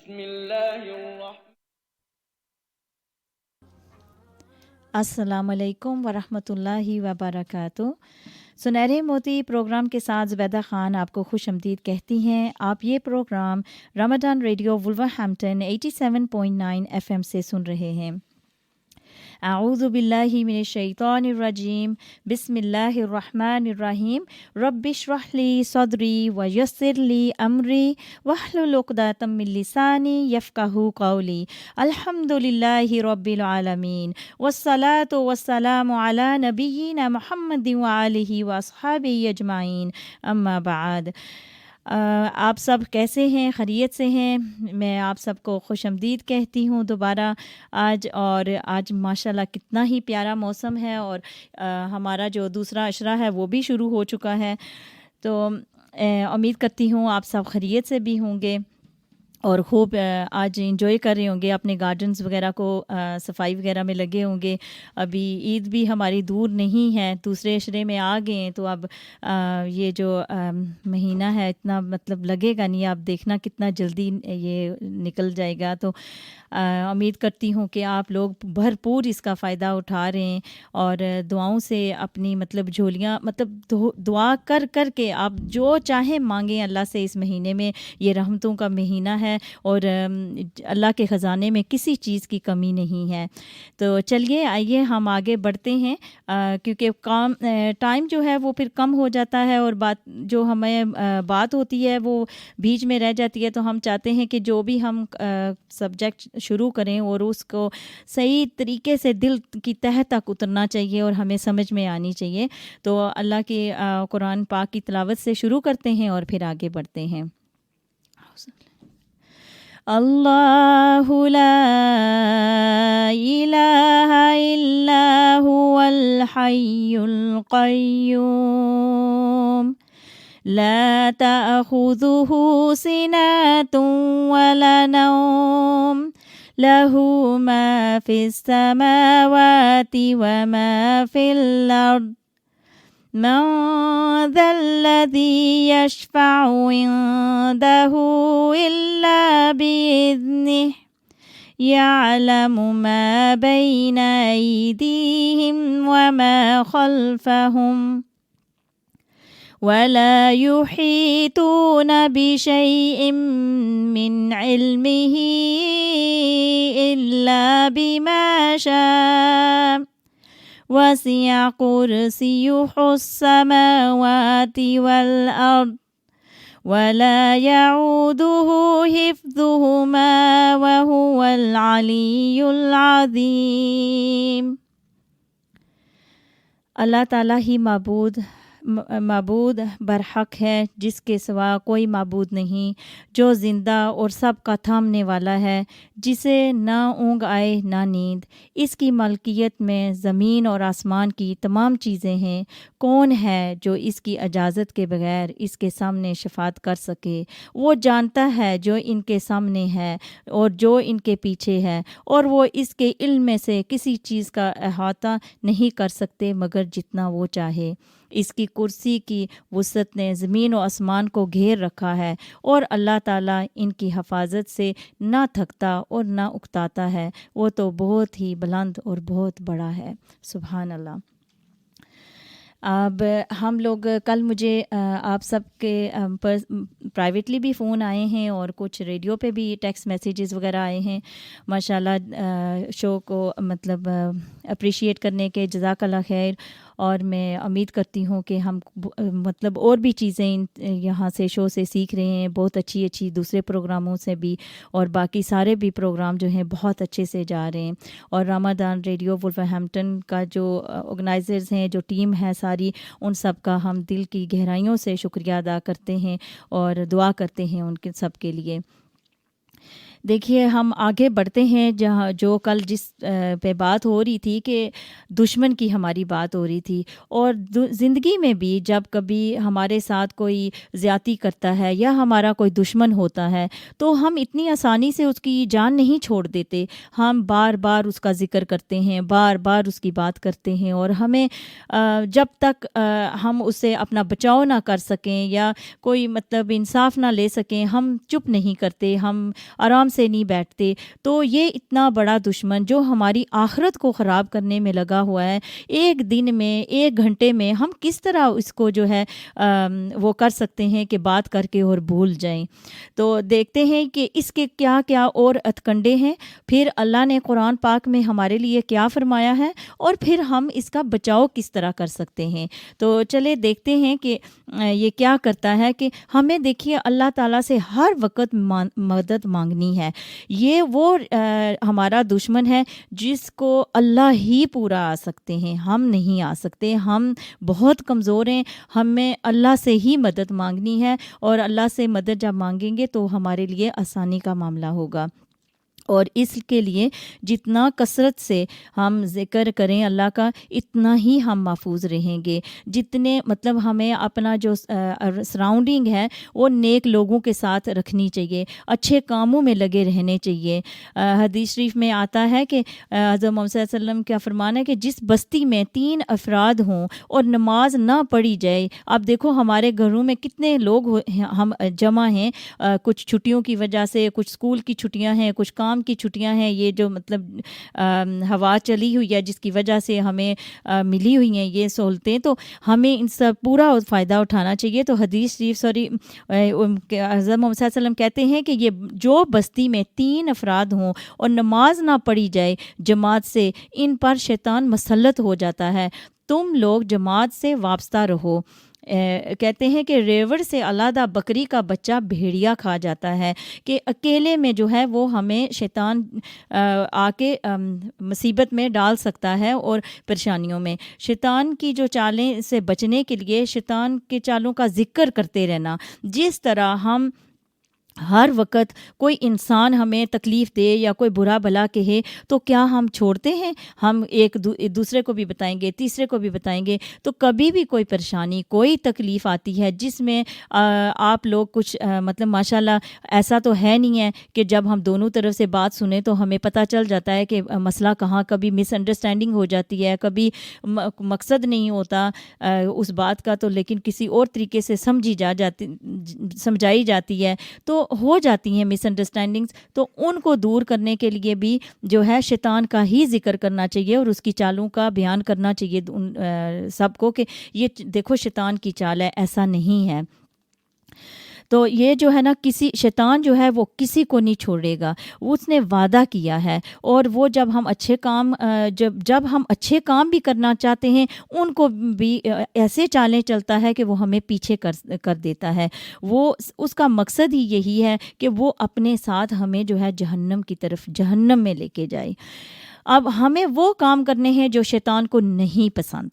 بسم اللہ الرحمن السلام علیکم ورحمۃ اللہ وبرکاتہ۔ سنہرے موتی پروگرام کے ساتھ زبیدہ خان آپ کو خوش آمدید کہتی ہیں۔ آپ یہ پروگرام رمضان ریڈیو ولورہمپٹن 87.9 FM سے سن رہے ہیں۔ اعوذ باللہ من الشیطان الرجیم، بسم اللہ الرحمن الرحیم۔ رب اشرح لی صدری ویسر لی امری واحلل عقدۃ من لسانی یفقہوا قولی۔ الحمد للہ رب العالمین، والصلاة والسلام علی نبینا محمد وآلہ واصحابہ اجمعین، اما بعد۔ آپ سب کیسے ہیں؟ خیریت سے ہیں؟ میں آپ سب کو خوش آمدید کہتی ہوں دوبارہ آج۔ اور آج ماشاءاللہ کتنا ہی پیارا موسم ہے، اور ہمارا جو دوسرا عشرہ ہے وہ بھی شروع ہو چکا ہے، تو امید کرتی ہوں آپ سب خیریت سے بھی ہوں گے اور خوب آج انجوائے کر رہے ہوں گے، اپنے گارڈنز وغیرہ کو صفائی وغیرہ میں لگے ہوں گے۔ ابھی عید بھی ہماری دور نہیں ہے، دوسرے عشرے میں آ گئے ہیں، تو اب یہ جو مہینہ ہے اتنا مطلب لگے گا نہیں، آپ دیکھنا کتنا جلدی یہ نکل جائے گا۔ تو امید کرتی ہوں کہ آپ لوگ بھرپور اس کا فائدہ اٹھا رہے ہیں، اور دعاؤں سے اپنی مطلب جھولیاں مطلب دعا کر کر کے آپ جو چاہیں مانگیں اللہ سے۔ اس مہینے میں یہ رحمتوں کا مہینہ ہے، اور اللہ کے خزانے میں کسی چیز کی کمی نہیں ہے۔ تو چلیے آئیے ہم آگے بڑھتے ہیں، کیونکہ ٹائم جو ہے وہ پھر کم ہو جاتا ہے، اور بات جو ہمیں بات ہوتی ہے وہ بیچ میں رہ جاتی ہے۔ تو ہم چاہتے ہیں کہ جو بھی ہم سبجیکٹ شروع کریں اور اس کو صحیح طریقے سے دل کی تہہ تک اترنا چاہیے اور ہمیں سمجھ میں آنی چاہیے۔ تو اللہ کی قرآن پاک کی تلاوت سے شروع کرتے ہیں اور پھر آگے بڑھتے ہیں۔ اللہ لا الہ الا هو الحی القیوم لا تأخذه سنة ولا نوم له ما في السماوات وما في الأرض من ذا الذي يشفع عنده إلا بإذنه يعلم ما بين أيديهم وما خلفهم ولا يحيطون بشيء من علمه إلا بما شاء وسع كرسيه السماوات والأرض ولا يعوده حفظهما وهو العلي العظيم۔ اللہ تعالیٰ ہی معبود برحق ہے، جس کے سوا کوئی معبود نہیں، جو زندہ اور سب کا تھامنے والا ہے، جسے نہ اونگ آئے نہ نیند۔ اس کی ملکیت میں زمین اور آسمان کی تمام چیزیں ہیں۔ کون ہے جو اس کی اجازت کے بغیر اس کے سامنے شفاعت کر سکے؟ وہ جانتا ہے جو ان کے سامنے ہے اور جو ان کے پیچھے ہے، اور وہ اس کے علم میں سے کسی چیز کا احاطہ نہیں کر سکتے مگر جتنا وہ چاہے۔ اس کی کرسی کی وسعت نے زمین و آسمان کو گھیر رکھا ہے، اور اللہ تعالیٰ ان کی حفاظت سے نہ تھکتا اور نہ اکتاتا ہے۔ وہ تو بہت ہی بلند اور بہت بڑا ہے۔ سبحان اللہ۔ اب ہم لوگ کل مجھے آپ سب کے پر پرائیویٹلی بھی فون آئے ہیں، اور کچھ ریڈیو پہ بھی ٹیکسٹ میسیجز وغیرہ آئے ہیں ماشاءاللہ، شو کو مطلب اپریشیٹ کرنے کے۔ جزاک اللہ خیر۔ اور میں امید کرتی ہوں کہ ہم مطلب اور بھی چیزیں یہاں سے شو سے سیکھ رہے ہیں، بہت اچھی دوسرے پروگراموں سے بھی، اور باقی سارے بھی پروگرام جو ہیں بہت اچھے سے جا رہے ہیں۔ اور رمضان ریڈیو ولورہمپٹن کا جو آرگنائزرز ہیں، جو ٹیم ہے ساری، ان سب کا ہم دل کی گہرائیوں سے شکریہ ادا کرتے ہیں اور دعا کرتے ہیں ان کے سب کے لیے۔ دیکھیے ہم آگے بڑھتے ہیں، جہاں جو کل جس پہ بات ہو رہی تھی کہ دشمن کی ہماری بات ہو رہی تھی، اور زندگی میں بھی جب کبھی ہمارے ساتھ کوئی زیادتی کرتا ہے یا ہمارا کوئی دشمن ہوتا ہے تو ہم اتنی آسانی سے اس کی جان نہیں چھوڑ دیتے، ہم بار بار اس کا ذکر کرتے ہیں، بار بار اس کی بات کرتے ہیں، اور ہمیں جب تک ہم اسے اپنا بچاؤ نہ کر سکیں یا کوئی مطلب انصاف نہ لے سکیں، ہم چپ نہیں کرتے، ہم آرام سے نہیں بیٹھتے تو یہ اتنا بڑا دشمن جو ہماری آخرت کو خراب کرنے میں لگا ہوا ہے، ایک دن میں 1 گھنٹے میں ہم کس طرح اس کو جو ہے وہ کر سکتے ہیں کہ بات کر کے اور بھول جائیں۔ تو دیکھتے ہیں کہ اس کے کیا کیا اور ہتھکنڈے ہیں، پھر اللہ نے قرآن پاک میں ہمارے لیے کیا فرمایا ہے، اور پھر ہم اس کا بچاؤ کس طرح کر سکتے ہیں۔ تو چلے دیکھتے ہیں کہ یہ کیا کرتا ہے کہ ہمیں دیکھیے اللہ تعالیٰ سے ہر وقت مدد مانگنی ہے۔ یہ وہ ہمارا دشمن ہے جس کو اللہ ہی پورا آ سکتے ہیں، ہم نہیں آ سکتے، ہم بہت کمزور ہیں، ہمیں اللہ سے ہی مدد مانگنی ہے، اور اللہ سے مدد جب مانگیں گے تو ہمارے لیے آسانی کا معاملہ ہوگا۔ اور اس کے لیے جتنا کثرت سے ہم ذکر کریں اللہ کا، اتنا ہی ہم محفوظ رہیں گے۔ جتنے مطلب ہمیں اپنا جو سراؤنڈنگ ہے وہ نیک لوگوں کے ساتھ رکھنی چاہیے، اچھے کاموں میں لگے رہنے چاہیے۔ حدیث شریف میں آتا ہے کہ حضرت محمد صلی اللہ علیہ وسلم کا فرمان ہے کہ جس بستی میں 3 افراد ہوں اور نماز نہ پڑھی جائے، اب دیکھو ہمارے گھروں میں کتنے لوگ ہم جمع ہیں، کچھ چھٹیوں کی وجہ سے، کچھ اسکول کی چھٹیاں ہیں، کچھ کام کی چھٹیاں ہیں، یہ جو مطلب ہوا چلی ہوئی ہے جس کی وجہ سے ہمیں ملی ہوئی ہیں یہ سہولتیں، تو ہمیں ان سب پورا فائدہ اٹھانا چاہیے۔ تو حدیث شریف حضرت محمد صلی اللہ علیہ وسلم کہتے ہیں کہ یہ جو بستی میں 3 افراد ہوں اور نماز نہ پڑھی جائے جماعت سے، ان پر شیطان مسلط ہو جاتا ہے، تم لوگ جماعت سے وابستہ رہو۔ کہتے ہیں کہ ریوڑ سے علیحدہ بکری کا بچہ بھیڑیا کھا جاتا ہے، کہ اکیلے میں جو ہے وہ ہمیں شیطان آ کے مصیبت میں ڈال سکتا ہے اور پریشانیوں میں۔ شیطان کی جو چالیں سے بچنے کے لیے شیطان کے چالوں کا ذکر کرتے رہنا، جس طرح ہم ہر وقت کوئی انسان ہمیں تکلیف دے یا کوئی برا بھلا کہے تو کیا ہم چھوڑتے ہیں؟ ہم ایک دوسرے کو بھی بتائیں گے، تیسرے کو بھی بتائیں گے۔ تو کبھی بھی کوئی پریشانی، کوئی تکلیف آتی ہے جس میں آپ لوگ کچھ مطلب ماشاءاللہ ایسا تو ہے نہیں ہے کہ جب ہم دونوں طرف سے بات سنیں تو ہمیں پتہ چل جاتا ہے کہ مسئلہ کہاں، کبھی مس انڈرسٹینڈنگ ہو جاتی ہے، کبھی مقصد نہیں ہوتا اس بات کا، تو لیکن کسی اور طریقے سے سمجھائی جاتی ہے، تو ہو جاتی ہیں مس انڈرسٹینڈنگز۔ تو ان کو دور کرنے کے لیے بھی جو ہے شیطان کا ہی ذکر کرنا چاہیے اور اس کی چالوں کا بیان کرنا چاہیے سب کو کہ یہ دیکھو شیطان کی چال ہے، ایسا نہیں ہے۔ تو یہ جو ہے نا، شیطان جو ہے وہ کسی کو نہیں چھوڑے گا، اس نے وعدہ کیا ہے، اور وہ جب ہم اچھے کام بھی کرنا چاہتے ہیں ان کو بھی ایسے چالیں چلتا ہے کہ وہ ہمیں پیچھے کر دیتا ہے۔ وہ اس کا مقصد ہی یہی ہے کہ وہ اپنے ساتھ ہمیں جو ہے جہنم میں لے کے جائے۔ اب ہمیں وہ کام کرنے ہیں جو شیطان کو نہیں پسند۔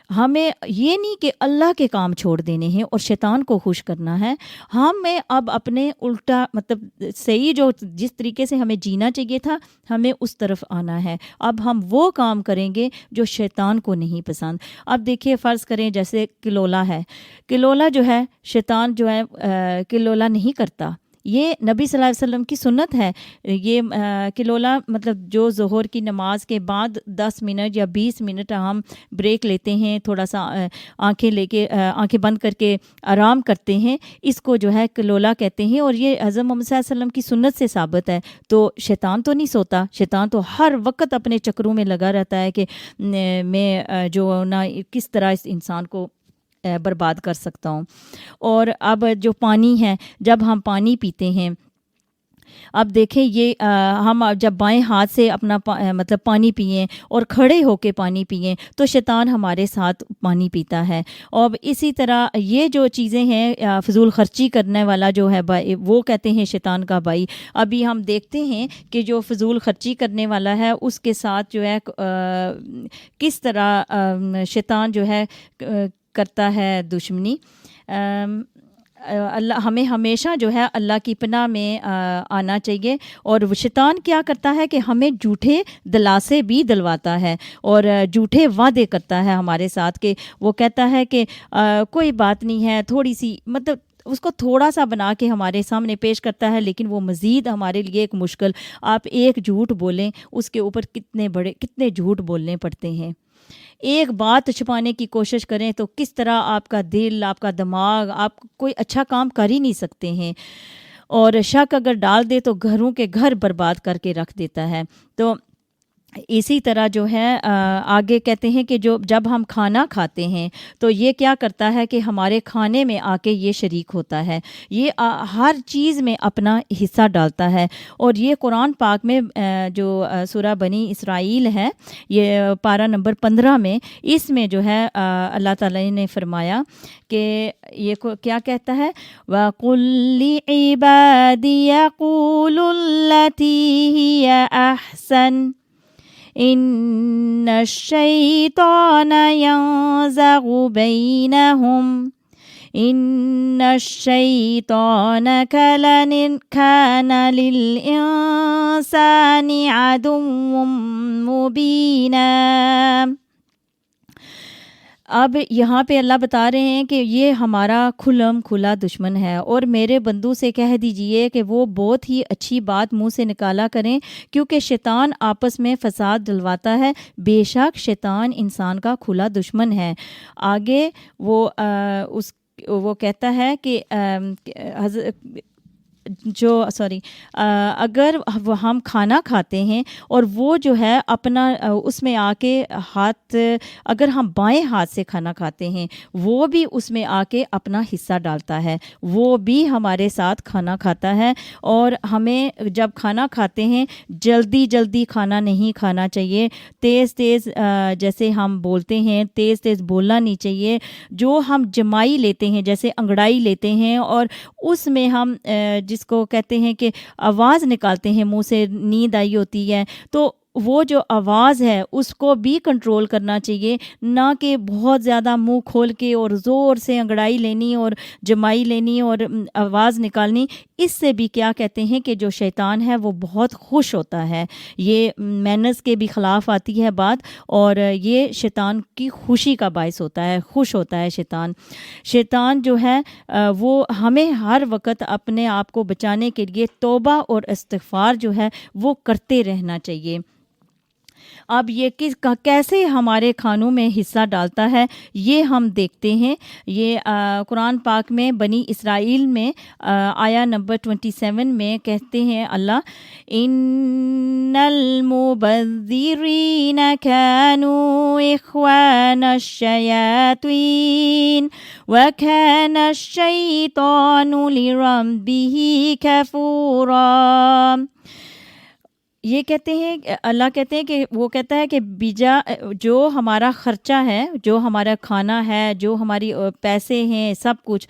ہمیں یہ نہیں کہ اللہ کے کام چھوڑ دینے ہیں اور شیطان کو خوش کرنا ہے، ہمیں اب اپنے الٹا مطلب صحیح جو جس طریقے سے ہمیں جینا چاہیے تھا ہمیں اس طرف آنا ہے۔ اب ہم وہ کام کریں گے جو شیطان کو نہیں پسند۔ اب دیکھیے فرض کریں جیسے کلولا ہے، کلولا جو ہے شیطان جو ہے کلولا نہیں کرتا، یہ نبی صلی اللہ علیہ وسلم کی سنت ہے۔ یہ کلولا مطلب جو ظہر کی نماز کے بعد 10 منٹ یا 20 منٹ ہم بریک لیتے ہیں، تھوڑا سا آنکھیں بند کر کے آرام کرتے ہیں، اس کو جو ہے کلولا کہتے ہیں، اور یہ حضرت محمد صلی اللہ علیہ وسلم کی سنت سے ثابت ہے۔ تو شیطان تو نہیں سوتا، شیطان تو ہر وقت اپنے چکروں میں لگا رہتا ہے کہ میں جو نا کس طرح اس انسان کو برباد کر سکتا ہوں۔ اور اب جو پانی ہے، جب ہم پانی پیتے ہیں، اب دیکھیں یہ ہم جب بائیں ہاتھ سے اپنا مطلب پانی پئیں اور کھڑے ہو کے پانی پئیں تو شیطان ہمارے ساتھ پانی پیتا ہے۔ اور اسی طرح یہ جو چیزیں ہیں فضول خرچی کرنے والا جو ہے بھائی، وہ کہتے ہیں شیطان کا بھائی۔ ابھی ہم دیکھتے ہیں کہ جو فضول خرچی کرنے والا ہے اس کے ساتھ جو ہے کس طرح شیطان جو ہے کرتا ہے دشمنی۔ اللہ ہمیں ہمیشہ جو ہے اللہ کی پناہ میں آنا چاہیے۔ اور شیطان کیا کرتا ہے کہ ہمیں جھوٹے دلاسے بھی دلواتا ہے اور جھوٹے وعدے کرتا ہے ہمارے ساتھ، کہ وہ کہتا ہے کہ کوئی بات نہیں ہے، تھوڑی سی مطلب اس کو تھوڑا سا بنا کے ہمارے سامنے پیش کرتا ہے، لیکن وہ مزید ہمارے لیے ایک مشکل۔ آپ ایک جھوٹ بولیں اس کے اوپر کتنے جھوٹ بولنے پڑتے ہیں۔ ایک بات چھپانے کی کوشش کریں تو کس طرح آپ کا دل، آپ کا دماغ، آپ کوئی اچھا کام کر ہی نہیں سکتے ہیں۔ اور شک اگر ڈال دے تو گھروں کے گھر برباد کر کے رکھ دیتا ہے۔ تو اسی طرح جو ہے آگے کہتے ہیں کہ جب ہم کھانا کھاتے ہیں تو یہ کیا کرتا ہے کہ ہمارے کھانے میں آ کے یہ شریک ہوتا ہے، یہ ہر چیز میں اپنا حصہ ڈالتا ہے۔ اور یہ قرآن پاک میں جو سورہ بنی اسرائیل ہے، یہ پارہ نمبر 15 میں، اس میں جو ہے اللہ تعالی نے فرمایا کہ یہ کیا کہتا ہے، وَقُلْ لِعِبَادِي يَقُولُوا الَّتِي هِيَ أَحْسَنُ إِنَّ الشَّيْطَانَ يَنزَغُ بَيْنَهُمْ إِنَّ الشَّيْطَانَ كَانَ لِلْإِنسَانِ عَدُوًّا مُبِينًا۔ اب یہاں پہ اللہ بتا رہے ہیں کہ یہ ہمارا کھلا دشمن ہے، اور میرے بندوں سے کہہ دیجئے کہ وہ بہت ہی اچھی بات منہ سے نکالا کریں، کیونکہ شیطان آپس میں فساد ڈلواتا ہے۔ بے شک شیطان انسان کا کھلا دشمن ہے۔ آگے وہ کہتا ہے کہ اگر ہم کھانا کھاتے ہیں اور وہ جو ہے اپنا اس میں آ کے اگر ہم بائیں ہاتھ سے کھانا کھاتے ہیں، وہ بھی اس میں آ کے اپنا حصہ ڈالتا ہے، وہ بھی ہمارے ساتھ کھانا کھاتا ہے۔ اور ہمیں جب کھانا کھاتے ہیں جلدی کھانا نہیں کھانا چاہیے، تیز جیسے ہم بولتے ہیں تیز بولنا نہیں چاہیے۔ جو ہم جمائی لیتے ہیں، جیسے انگڑائی لیتے ہیں، اور اس میں ہم جس کو کہتے ہیں کہ آواز نکالتے ہیں، منہ سے نیند آئی ہوتی ہے، تو وہ جو آواز ہے اس کو بھی کنٹرول کرنا چاہیے، نہ کہ بہت زیادہ منہ کھول کے اور زور سے انگڑائی لینی اور جمائی لینی اور آواز نکالنی۔ اس سے بھی کیا کہتے ہیں کہ جو شیطان ہے وہ بہت خوش ہوتا ہے، یہ مینرز کے بھی خلاف آتی ہے بات، اور یہ شیطان کی خوشی کا باعث ہوتا ہے، خوش ہوتا ہے شیطان جو ہے وہ ہمیں ہر وقت اپنے آپ کو بچانے کے لیے توبہ اور استغفار جو ہے وہ کرتے رہنا چاہیے۔ اب یہ کیسے ہمارے کھانوں میں حصہ ڈالتا ہے یہ ہم دیکھتے ہیں۔ یہ قرآن پاک میں بنی اسرائیل میں آیا نمبر 27 میں کہتے ہیں اللہ، ان المبذرین كانوا اخوان الشیاطین وکان الشیطان لربہ کفورا۔ یہ کہتے ہیں اللہ کہتے ہیں کہ وہ کہتا ہے کہ جو ہمارا خرچہ ہے، جو ہمارا کھانا ہے، جو ہماری پیسے ہیں، سب کچھ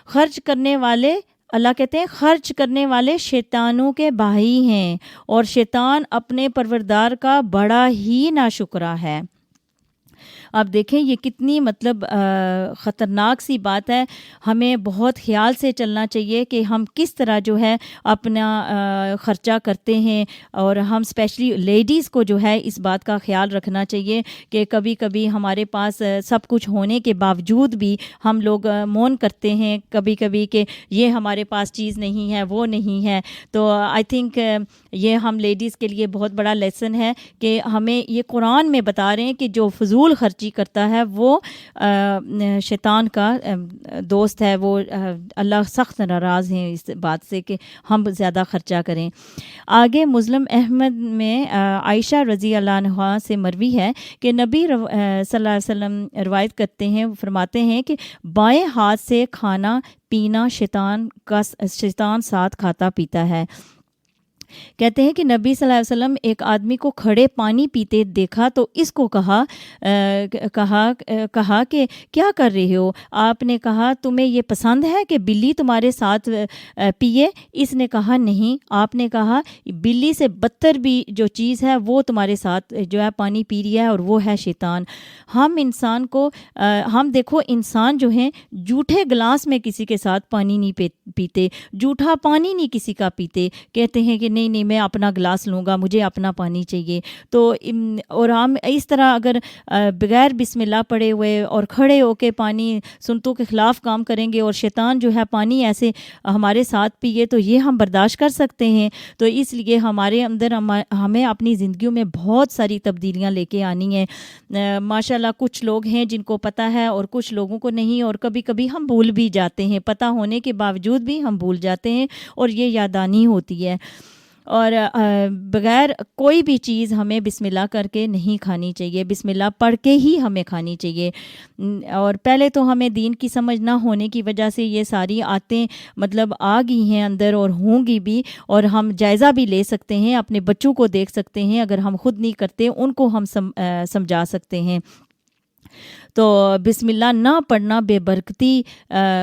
خرچ کرنے والے، اللہ کہتے ہیں خرچ کرنے والے شیطانوں کے بھائی ہیں، اور شیطان اپنے پروردگار کا بڑا ہی ناشکرا ہے۔ اب دیکھیں یہ کتنی خطرناک سی بات ہے۔ ہمیں بہت خیال سے چلنا چاہیے کہ ہم کس طرح جو ہے اپنا خرچہ کرتے ہیں، اور ہم اسپیشلی لیڈیز کو جو ہے اس بات کا خیال رکھنا چاہیے کہ کبھی کبھی ہمارے پاس سب کچھ ہونے کے باوجود بھی ہم لوگ مون کرتے ہیں کبھی کبھی کہ یہ ہمارے پاس چیز نہیں ہے، وہ نہیں ہے۔ تو آئی تھنک یہ ہم لیڈیز کے لیے بہت بڑا لیسن ہے کہ ہمیں یہ قرآن میں بتا رہے ہیں کہ جو فضول خرچی کرتا ہے وہ شیطان کا دوست ہے، وہ اللہ سخت ناراض ہیں اس بات سے کہ ہم زیادہ خرچہ کریں۔ آگے مسلم احمد میں عائشہ رضی اللہ عنہا سے مروی ہے کہ نبی صلی اللہ علیہ وسلم روایت کرتے ہیں، فرماتے ہیں کہ بائیں ہاتھ سے کھانا پینا شیطان ساتھ کھاتا پیتا ہے۔ کہتے ہیں کہ نبی صلی اللہ علیہ وسلم ایک آدمی کو کھڑے پانی پیتے دیکھا تو اس کو کہا کہ کیا کر رہے ہو؟ آپ نے کہا تمہیں یہ پسند ہے کہ بلی تمہارے ساتھ پیے؟ اس نے کہا نہیں۔ آپ نے کہا بلی سے بدتر بھی جو چیز ہے وہ تمہارے ساتھ جو ہے پانی پی رہی ہے، اور وہ ہے شیطان۔ ہم دیکھو انسان جو ہیں جھوٹے گلاس میں کسی کے ساتھ پانی نہیں پیتے، جھوٹا پانی نہیں کسی کا پیتے، کہتے ہیں کہ نہیں نہیں میں اپنا گلاس لوں گا, مجھے اپنا پانی چاہیے. تو اور ہم اس طرح اگر بغیر بسم اللہ پڑھے ہوئے اور کھڑے ہو کے پانی سنتوں کے خلاف کام کریں گے اور شیطان جو ہے پانی ایسے ہمارے ساتھ پیے, تو یہ ہم برداشت کر سکتے ہیں. تو اس لیے ہمارے اندر ہمیں اپنی زندگیوں میں بہت ساری تبدیلیاں لے کے آنی ہیں. ماشاءاللہ کچھ لوگ ہیں جن کو پتہ ہے اور کچھ لوگوں کو نہیں, اور کبھی کبھی ہم بھول بھی جاتے ہیں, پتہ ہونے کے باوجود بھی ہم بھول جاتے ہیں, اور یہ یادداشت ہوتی ہے. اور بغیر کوئی بھی چیز ہمیں بسم اللہ کر کے نہیں کھانی چاہیے, بسم اللہ پڑھ کے ہی ہمیں کھانی چاہیے. اور پہلے تو ہمیں دین کی سمجھ نہ ہونے کی وجہ سے یہ ساری آتیں مطلب آ گئی ہیں اندر اور ہوں گی بھی, اور ہم جائزہ بھی لے سکتے ہیں, اپنے بچوں کو دیکھ سکتے ہیں, اگر ہم خود نہیں کرتے ان کو ہم سمجھا سکتے ہیں. تو بسم اللہ نہ پڑھنا بے برکتی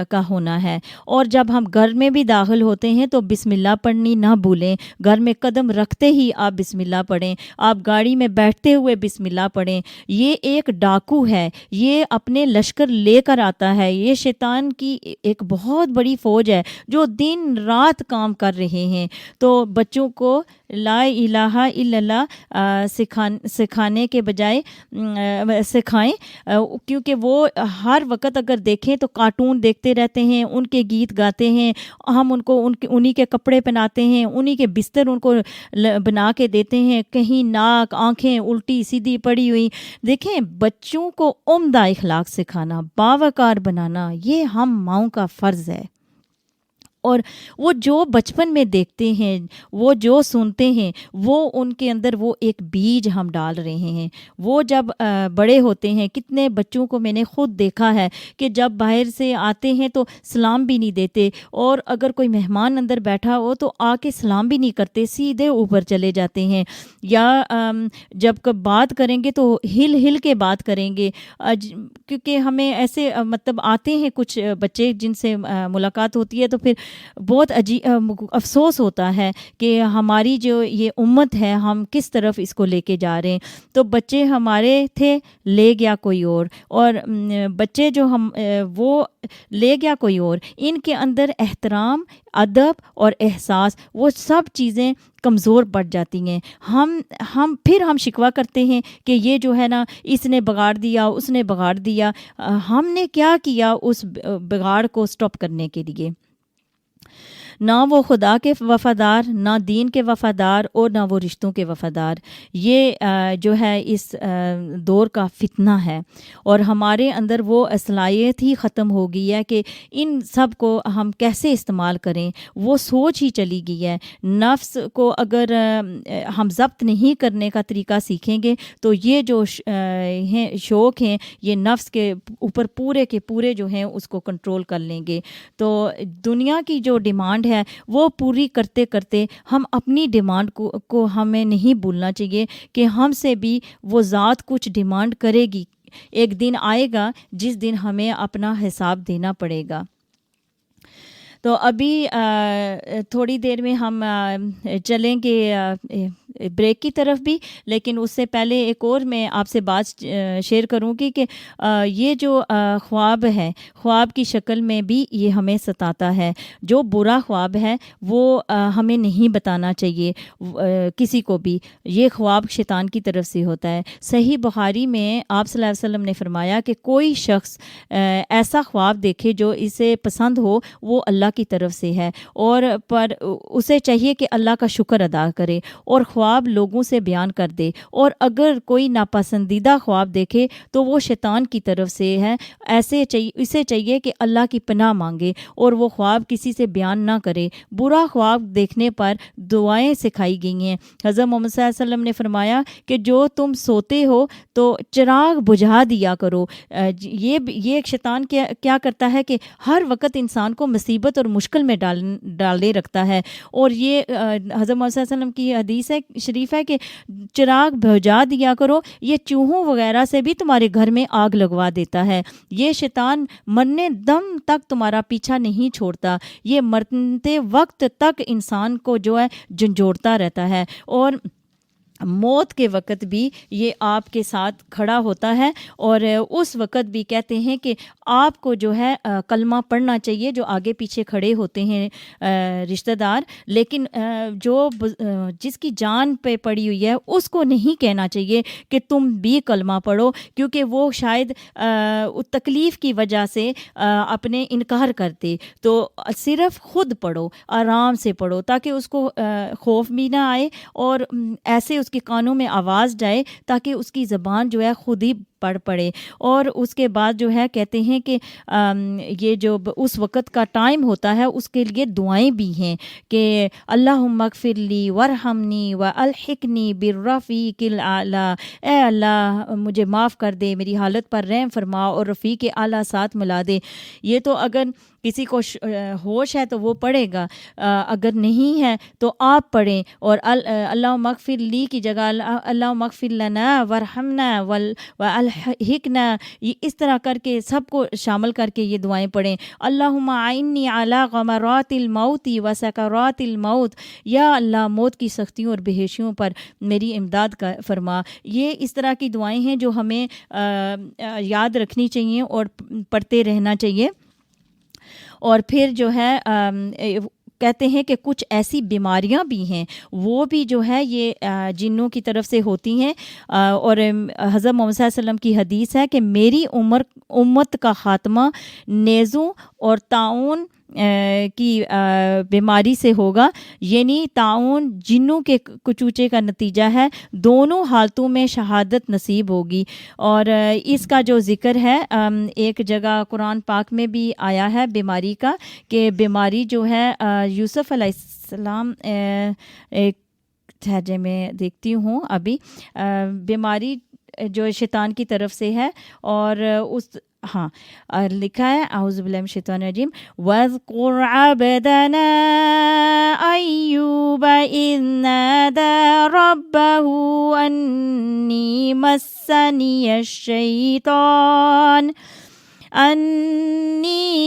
کا ہونا ہے. اور جب ہم گھر میں بھی داخل ہوتے ہیں تو بسم اللہ پڑھنی نہ بھولیں. گھر میں قدم رکھتے ہی آپ بسم اللہ پڑھیں, آپ گاڑی میں بیٹھتے ہوئے بسم اللہ پڑھیں. یہ ایک ڈاکو ہے, یہ اپنے لشکر لے کر آتا ہے, یہ شیطان کی ایک بہت بڑی فوج ہے جو دن رات کام کر رہے ہیں. تو بچوں کو لا الہ الا اللہ سکھانے کے بجائے سکھائیں, کیونکہ وہ ہر وقت اگر دیکھیں تو کارٹون دیکھتے رہتے ہیں, ان کے گیت گاتے ہیں, ہم ان کو انہی کے کپڑے پہناتے ہیں, انہی کے بستر ان کو بنا کے دیتے ہیں, کہیں ناک آنکھیں الٹی سیدھی پڑی ہوئی. دیکھیں بچوں کو عمدہ اخلاق سکھانا, باوقار بنانا, یہ ہم ماؤں کا فرض ہے. اور وہ جو بچپن میں دیکھتے ہیں, وہ جو سنتے ہیں, وہ ان کے اندر وہ ایک بیج ہم ڈال رہے ہیں. وہ جب بڑے ہوتے ہیں, کتنے بچوں کو میں نے خود دیکھا ہے کہ جب باہر سے آتے ہیں تو سلام بھی نہیں دیتے, اور اگر کوئی مہمان اندر بیٹھا ہو تو آ کے سلام بھی نہیں کرتے, سیدھے اوپر چلے جاتے ہیں. یا جب بات کریں گے تو ہل کے بات کریں گے, کیونکہ ہمیں ایسے مطلب آتے ہیں کچھ بچے جن سے ملاقات ہوتی ہے, تو پھر بہت افسوس ہوتا ہے کہ ہماری جو یہ امت ہے ہم کس طرف اس کو لے کے جا رہے ہیں. تو بچے ہمارے تھے, لے گیا کوئی اور بچے جو وہ لے گیا کوئی اور. ان کے اندر احترام, ادب اور احساس, وہ سب چیزیں کمزور پڑ جاتی ہیں. پھر ہم شکوہ کرتے ہیں کہ یہ جو ہے نا اس نے بگاڑ دیا, اس نے بگاڑ دیا. ہم نے کیا کیا اس بگاڑ کو سٹاپ کرنے کے لیے؟ نہ وہ خدا کے وفادار, نہ دین کے وفادار, اور نہ وہ رشتوں کے وفادار. یہ جو ہے اس دور کا فتنہ ہے, اور ہمارے اندر وہ صلاحیت ہی ختم ہو گئی ہے کہ ان سب کو ہم کیسے استعمال کریں, وہ سوچ ہی چلی گئی ہے. نفس کو اگر ہم ضبط نہیں کرنے کا طریقہ سیکھیں گے تو یہ جو شوق ہیں یہ نفس کے اوپر پورے کے پورے جو ہیں اس کو کنٹرول کر لیں گے. تو دنیا کی جو ڈیمانڈ ہے وہ پوری کرتے کرتے ہم اپنی ڈیمانڈ کو ہمیں نہیں بھولنا چاہیے کہ ہم سے بھی وہ ذات کچھ ڈیمانڈ کرے گی. ایک دن آئے گا جس دن ہمیں اپنا حساب دینا پڑے گا. تو ابھی تھوڑی دیر میں ہم چلیں گے بریک کی طرف بھی, لیکن اس سے پہلے ایک اور میں آپ سے بات شیئر کروں گی کہ یہ جو خواب ہے, خواب کی شکل میں بھی یہ ہمیں ستاتا ہے. جو برا خواب ہے وہ ہمیں نہیں بتانا چاہیے کسی کو بھی. یہ خواب شیطان کی طرف سے ہوتا ہے. صحیح بخاری میں آپ صلی اللہ علیہ وسلم نے فرمایا کہ کوئی شخص ایسا خواب دیکھے جو اسے پسند ہو, وہ اللہ کی طرف سے ہے, اور پر اسے چاہیے کہ اللہ کا شکر ادا کرے اور خواب لوگوں سے بیان کر دے. اور اگر کوئی ناپسندیدہ خواب دیکھے تو وہ شیطان کی طرف سے ہے. اسے چاہیے کہ اللہ کی پناہ مانگے اور وہ خواب کسی سے بیان نہ کرے. برا خواب دیکھنے پر دعائیں سکھائی گئی ہیں. حضرت محمد صلی اللہ علیہ وسلم نے فرمایا کہ جو تم سوتے ہو تو چراغ بجھا دیا کرو. یہ ایک شیطان کیا کرتا ہے کہ ہر وقت انسان کو مصیبت اور مشکل میں ڈالے رکھتا ہے. اور یہ حضرت محمد صلی اللہ علیہ وسلم کی حدیث شریف ہے کہ چراغ بجھا دیا کرو, یہ چوہوں وغیرہ سے بھی تمہارے گھر میں آگ لگوا دیتا ہے. یہ شیطان مرنے دم تک تمہارا پیچھا نہیں چھوڑتا, یہ مرتے وقت تک انسان کو جو ہے جھنجھوڑتا رہتا ہے. اور موت کے وقت بھی یہ آپ کے ساتھ کھڑا ہوتا ہے، اور اس وقت بھی کہتے ہیں کہ آپ کو جو ہے کلمہ پڑھنا چاہیے، جو آگے پیچھے کھڑے ہوتے ہیں رشتہ دار، لیکن جو جس کی جان پہ پڑی ہوئی ہے اس کو نہیں کہنا چاہیے کہ تم بھی کلمہ پڑھو، کیونکہ وہ شاید تکلیف کی وجہ سے اپنے انکار کرتے۔ تو صرف خود پڑھو، آرام سے پڑھو، تاکہ اس کو خوف بھی نہ آئے، اور ایسے اس کے کانوں میں آواز جائے تاکہ اس کی زبان جو ہے خود ہی پڑھ پڑے۔ اور اس کے بعد جو ہے کہتے ہیں کہ یہ جو اس وقت کا ٹائم ہوتا ہے اس کے لیے دعائیں بھی ہیں کہ اللہم اغفر لی ورحمنی والحقنی بالرفیق الاعلی، اے اللہ مجھے معاف کر دے، میری حالت پر رحم فرما اور رفیق اعلیٰ ساتھ ملا دے۔ یہ تو اگر کسی کو ہوش ہے تو وہ پڑھے گا، اگر نہیں ہے تو آپ پڑھیں، اور اللہم اغفر لی کی جگہ اللہم اغفر لنا ورحمنا والحقنا، یہ اس طرح کر کے سب کو شامل کر کے یہ دعائیں پڑھیں۔ اللہم اعنی علی غمرات الموت وسکرات الموت، یا اللہ موت کی سختیوں اور بےہوشیوں پر میری امداد فرما۔ یہ اس طرح کی دعائیں ہیں جو ہمیں یاد رکھنی چاہیے اور پڑھتے رہنا چاہیے۔ اور پھر جو ہے کہتے ہیں کہ کچھ ایسی بیماریاں بھی ہیں، وہ بھی جو ہے یہ جنوں کی طرف سے ہوتی ہیں، اور حضرت محمد صلی اللہ علیہ وسلم کی حدیث ہے کہ میری امت کا خاتمہ نیزوں اور طاعون کی بیماری سے ہوگا، یعنی طاعون جنوں کے کچوچے کا نتیجہ ہے، دونوں حالتوں میں شہادت نصیب ہوگی۔ اور اس کا جو ذکر ہے ایک جگہ قرآن پاک میں بھی آیا ہے بیماری کا، کہ بیماری جو ہے یوسف علیہ السلام، ایک لہجے میں دیکھتی ہوں ابھی، بیماری جو شیطان کی طرف سے ہے، اور اس لکھا ہے اعوذ باللہ من الشیطان الرجیم وَاذْكُرْ عَبْدَنَا أَيُّوبَ إِذْ نَادَى رَبَّهُ أَنِّي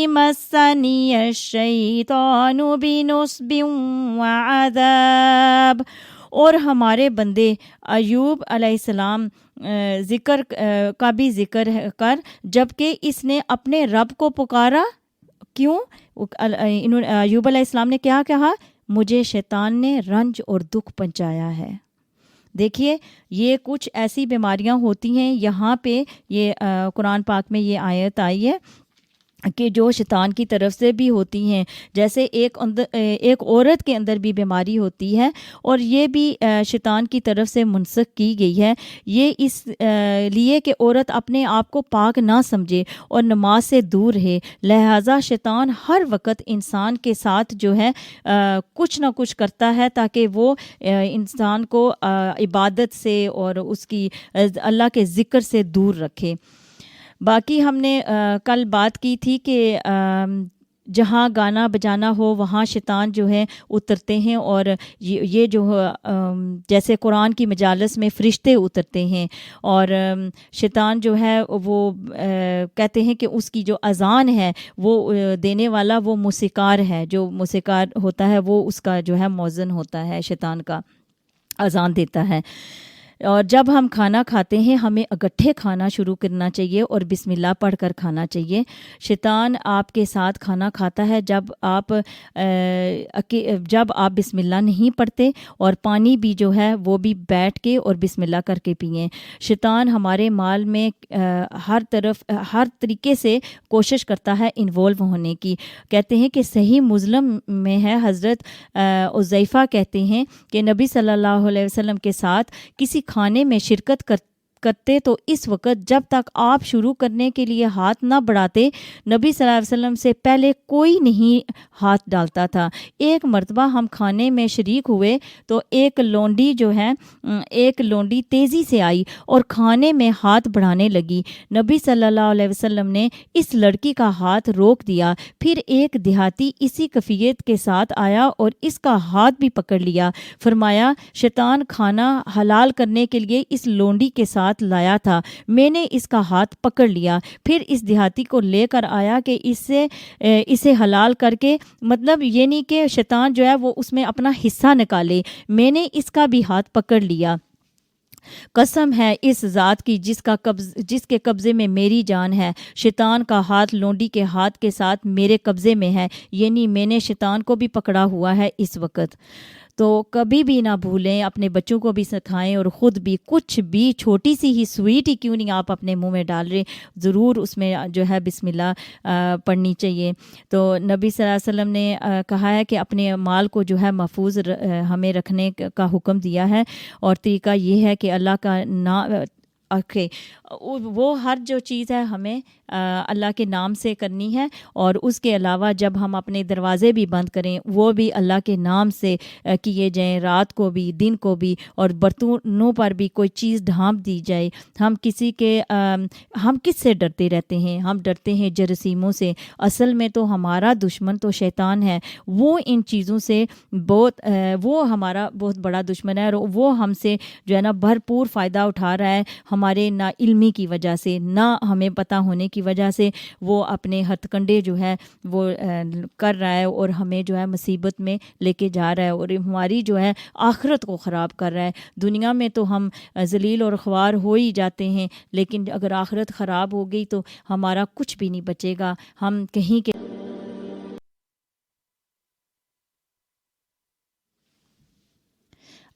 مَسَّنِيَ الشَّيْطَانُ بِنُصْبٍ وَعَذَابٍ۔ اور ہمارے بندے ایوب علیہ السلام ذکر کا بھی ذکر کر، جبکہ اس نے اپنے رب کو پکارا۔ کیوں؟ ایوب علیہ السلام نے کیا کہا؟ مجھے شیطان نے رنج اور دکھ پہنچایا ہے۔ دیکھیے یہ کچھ ایسی بیماریاں ہوتی ہیں، یہاں پہ یہ قرآن پاک میں یہ آیت آئی ہے کہ جو شیطان کی طرف سے بھی ہوتی ہیں، جیسے ایک عورت کے اندر بھی بیماری ہوتی ہے، اور یہ بھی شیطان کی طرف سے منسوخ کی گئی ہے، یہ اس لیے کہ عورت اپنے آپ کو پاک نہ سمجھے اور نماز سے دور رہے، لہٰذا شیطان ہر وقت انسان کے ساتھ جو ہے کچھ نہ کچھ کرتا ہے تاکہ وہ انسان کو عبادت سے اور اس کی اللہ کے ذکر سے دور رکھے۔ باقی ہم نے کل بات کی تھی کہ جہاں گانا بجانا ہو وہاں شیطان جو ہے اترتے ہیں، اور یہ جو جیسے قرآن کی مجالس میں فرشتے اترتے ہیں، اور شیطان جو ہے وہ کہتے ہیں کہ اس کی جو اذان ہے وہ دینے والا وہ موسیقار ہے، جو موسیقار ہوتا ہے وہ اس کا جو ہے مؤذن ہوتا ہے، شیطان کا اذان دیتا ہے۔ اور جب ہم کھانا کھاتے ہیں ہمیں اکٹھے کھانا شروع کرنا چاہیے اور بسم اللہ پڑھ کر کھانا چاہیے۔ شیطان آپ کے ساتھ کھانا کھاتا ہے جب آپ بسم اللہ نہیں پڑھتے، اور پانی بھی جو ہے وہ بھی بیٹھ کے اور بسم اللہ کر کے پئیں۔ شیطان ہمارے مال میں ہر طریقے سے کوشش کرتا ہے انوالو ہونے کی۔ کہتے ہیں کہ صحیح مسلم میں ہے، حضرت حذیفہ کہتے ہیں کہ نبی صلی اللہ علیہ وسلم کے ساتھ کسی کھانے میں شرکت کرتے تو اس وقت جب تک آپ شروع کرنے کے لیے ہاتھ نہ بڑھاتے، نبی صلی اللہ علیہ وسلم سے پہلے کوئی نہیں ہاتھ ڈالتا تھا۔ ایک مرتبہ ہم کھانے میں شریک ہوئے تو ایک لونڈی تیزی سے آئی اور کھانے میں ہاتھ بڑھانے لگی۔ نبی صلی اللہ علیہ وسلم نے اس لڑکی کا ہاتھ روک دیا، پھر ایک دیہاتی اسی کیفیت کے ساتھ آیا اور اس کا ہاتھ بھی پکڑ لیا۔ فرمایا شیطان کھانا حلال کرنے کے لیے اس لونڈی کے ساتھ لایا تھا، میں نے اس کا ہاتھ پکڑ لیا، پھر اس دیہاتی کو لے کر آیا کہ اسے حلال کر کے، مطلب یہ نہیں کہ شیطان جو ہے وہ اس میں اپنا حصہ نکالے، میں نے اس کا بھی ہاتھ پکڑ لیا۔ قسم ہے اس ذات کی جس کے قبضے میں میری جان ہے، شیطان کا ہاتھ لونڈی کے ہاتھ کے ساتھ میرے قبضے میں ہے، یعنی میں نے شیطان کو بھی پکڑا ہوا ہے اس وقت۔ تو کبھی بھی نہ بھولیں، اپنے بچوں کو بھی سکھائیں اور خود بھی کچھ بھی چھوٹی سی ہی سویٹ ہی کیوں نہیں آپ اپنے منہ میں ڈال رہے، ضرور اس میں جو ہے بسم اللہ پڑھنی چاہیے۔ تو نبی صلی اللہ علیہ وسلم نے کہا ہے کہ اپنے مال کو جو ہے محفوظ ہمیں رکھنے کا حکم دیا ہے، اور طریقہ یہ ہے کہ اللہ کا نام وہ ہر جو چیز ہے ہمیں اللہ کے نام سے کرنی ہے، اور اس کے علاوہ جب ہم اپنے دروازے بھی بند کریں وہ بھی اللہ کے نام سے کیے جائیں، رات کو بھی دن کو بھی، اور برتنوں پر بھی کوئی چیز ڈھانپ دی جائے۔ ہم کس سے ڈرتے رہتے ہیں؟ ہم ڈرتے ہیں جراثیموں سے، اصل میں تو ہمارا دشمن تو شیطان ہے، وہ ان چیزوں سے وہ ہمارا بہت بڑا دشمن ہے، اور وہ ہم سے جو ہے نا بھرپور فائدہ اٹھا رہا ہے، ہمارے نا علمی کی وجہ سے، نہ ہمیں پتہ ہونے کی وجہ سے وہ اپنے ہتھ کنڈے جو ہے وہ کر رہا ہے، اور ہمیں جو ہے مصیبت میں لے کے جا رہا ہے، اور ہماری جو ہے آخرت کو خراب کر رہا ہے۔ دنیا میں تو ہم ذلیل اور خوار ہو ہی جاتے ہیں، لیکن اگر آخرت خراب ہو گئی تو ہمارا کچھ بھی نہیں بچے گا، ہم کہیں کے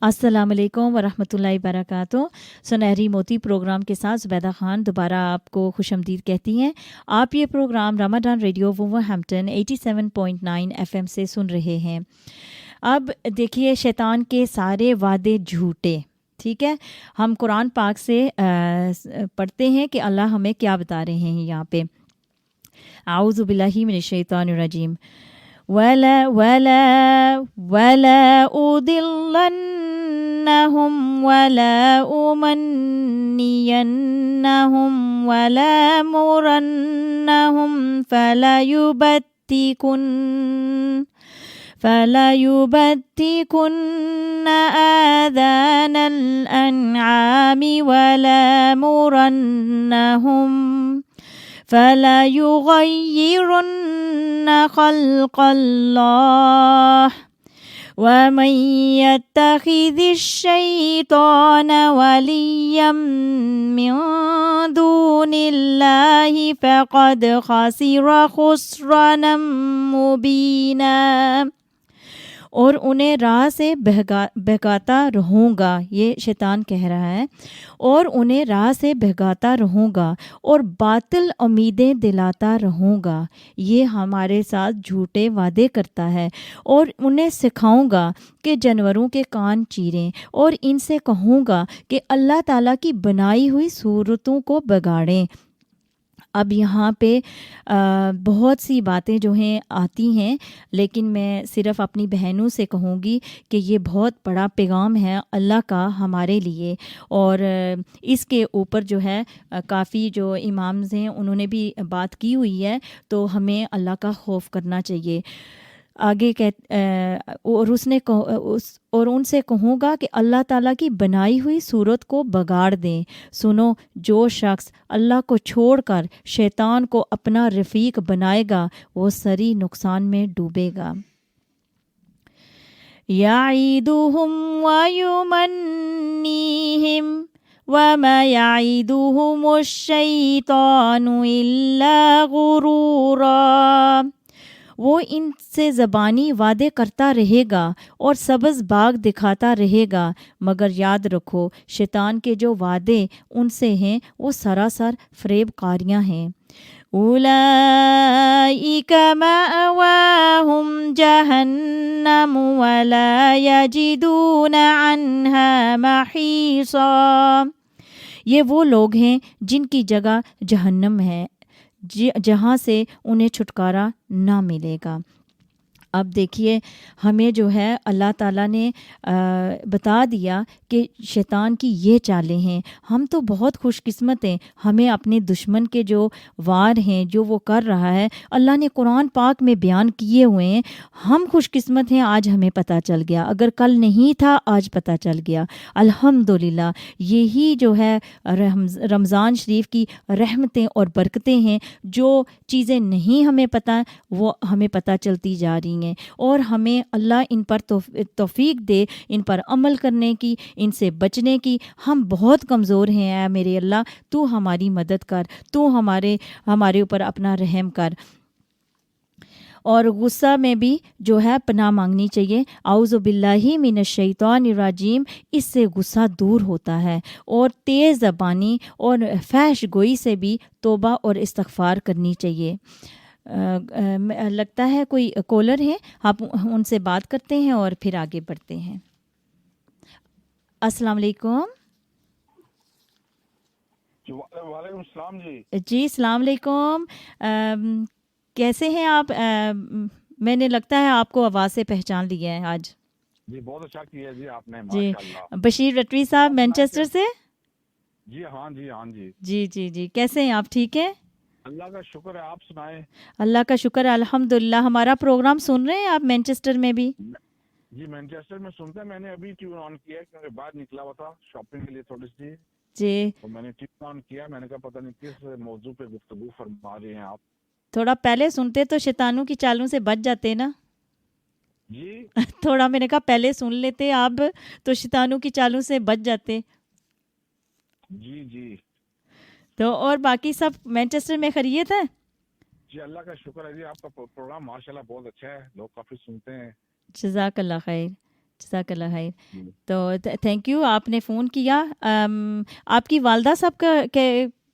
السلام علیکم ورحمۃ اللہ وبرکاتہ۔ سنہری موتی پروگرام کے ساتھ زبیدہ خان دوبارہ آپ کو خوش آمدید کہتی ہیں۔ آپ یہ پروگرام رمضان ریڈیو وولورہمپٹن 87.9 FM سے سن رہے ہیں۔ اب دیکھیے شیطان کے سارے وعدے جھوٹے، ٹھیک ہے۔ ہم قرآن پاک سے پڑھتے ہیں کہ اللہ ہمیں کیا بتا رہے ہیں یہاں پہ۔ اعوذ باللہ من الشیطان الرجیم۔ وَلَا أُضِلَّنَّهُمْ وَلَا أُمَنِّيَنَّهُمْ وَلَا مُرَنَّهُمْ فَلَيُبَتِّكُنَّ آذَانَ الْأَنْعَامِ وَلَا مُرَنَّهُمْ فَلَيُغَيِّرُنَّ خَلْقَ اللَّهِ وَمَن يَتَّخِذِ الشَّيْطَانَ وَلِيًّا مِّن دُونِ اللَّهِ فَقَدْ خَسِرَ خُسْرَانًا مُّبِينًا۔ اور انہیں راہ سے بہکاتا رہوں گا، یہ شیطان کہہ رہا ہے، اور انہیں راہ سے بہکاتا رہوں گا اور باطل امیدیں دلاتا رہوں گا۔ یہ ہمارے ساتھ جھوٹے وعدے کرتا ہے، اور انہیں سکھاؤں گا کہ جانوروں کے کان چیریں، اور ان سے کہوں گا کہ اللہ تعالیٰ کی بنائی ہوئی صورتوں کو بگاڑیں۔ اب یہاں پہ بہت سی باتیں جو ہیں آتی ہیں، لیکن میں صرف اپنی بہنوں سے کہوں گی کہ یہ بہت بڑا پیغام ہے اللہ کا ہمارے لیے، اور اس کے اوپر جو ہے کافی جو امامز ہیں انہوں نے بھی بات کی ہوئی ہے، تو ہمیں اللہ کا خوف کرنا چاہیے۔ آگے اور ان سے کہوں گا کہ اللہ تعالیٰ کی بنائی ہوئی صورت کو بگاڑ دیں۔ سنو، جو شخص اللہ کو چھوڑ کر شیطان کو اپنا رفیق بنائے گا وہ سری نقصان میں ڈوبے گا۔ یعیدہم ویمنیہم وَمَا یعیدہم الشیطان الا غرورا۔ وہ ان سے زبانی وعدے کرتا رہے گا اور سبز باغ دکھاتا رہے گا، مگر یاد رکھو شیطان کے جو وعدے ان سے ہیں وہ سراسر فریب کاریاں ہیں۔ اولئک مأواہم جہنم ولا یجدون عنہا محیصا۔ یہ وہ لوگ ہیں جن کی جگہ جہنم ہے، جہاں سے انہیں چھٹکارا نہ ملے گا۔ اب دیکھیے ہمیں جو ہے اللہ تعالیٰ نے بتا دیا کہ شیطان کی یہ چالیں ہیں۔ ہم تو بہت خوش قسمت ہیں، ہمیں اپنے دشمن کے جو وار ہیں جو وہ کر رہا ہے اللہ نے قرآن پاک میں بیان کیے ہوئے ہیں۔ ہم خوش قسمت ہیں، آج ہمیں پتہ چل گیا، اگر کل نہیں تھا آج پتہ چل گیا، الحمدللہ۔ یہی جو ہے رمضان شریف کی رحمتیں اور برکتیں ہیں، جو چیزیں نہیں ہمیں پتہ وہ ہمیں پتہ چلتی جا رہی ہیں۔ ہیں، اور ہمیں اللہ ان پر توفیق دے ان پر عمل کرنے کی، ان سے بچنے کی۔ ہم بہت کمزور ہیں اے میرے اللہ، تو ہماری مدد کر، تو ہمارے اوپر اپنا رحم کر۔ اور غصہ میں بھی جو ہے پناہ مانگنی چاہیے، اعوذ باللہ من الشیطان الرجیم، اس سے غصہ دور ہوتا ہے۔ اور تیز زبانی اور فحش گوئی سے بھی توبہ اور استغفار کرنی چاہیے۔ لگتا ہے کوئی کالر ہے، آپ ان سے بات کرتے ہیں اور پھر آگے بڑھتے ہیں۔ السلام علیکم۔ وعلیکم السلام جی۔ جی السلام علیکم، کیسے ہیں آپ؟ میں نے لگتا ہے آپ کو آواز سے پہچان لیا ہے آج۔ جی بہت اچھا کیا جی آپ نے، جی ماشاءاللہ۔ بشیر رٹوی صاحب مینچسٹر سے۔ جی ہاں جی ہاں جی جی جی جی، کیسے ہیں آپ؟ ٹھیک ہیں؟ اللہ کا شکر ہے، آپ سنائیں۔ اللہ کا شکر ہے الحمدللہ۔ ہمارا پروگرام سن رہے ہیں آپ مینچسٹر میں بھی؟ جی مینچسٹر میں سنتے ہیں، میں نے ابھی ٹیون آن کیا ہے کیونکہ باہر نکلا ہوا تھا شاپنگ کے لیے تھوڑی سی، جی تو میں نے ٹیون آن کیا، میں نے کہا پتہ نہیں کس موضوع پہ گفتگو فرما رہے ہیں آپ۔ تھوڑا پہلے سنتے تو شیطانوں کی چالوں سے بچ جاتے نا۔ جی تھوڑا میں نے کہا پہلے سن لیتے آپ تو شیطانوں کی چالوں سے بچ جاتے۔ جی جی تو اور باقی سب مینچسٹر میں خیریت ہے؟ جی اللہ کا شکر ہے جی، آپ کا پروگرام ماشاءاللہ بہت اچھا ہے، لوگ کافی سنتے ہیں۔ جزاک اللہ خیر، جزاک اللہ خیر۔ جی تو تھینک یو آپ نے فون کیا۔ آپ کی والدہ صاحب کا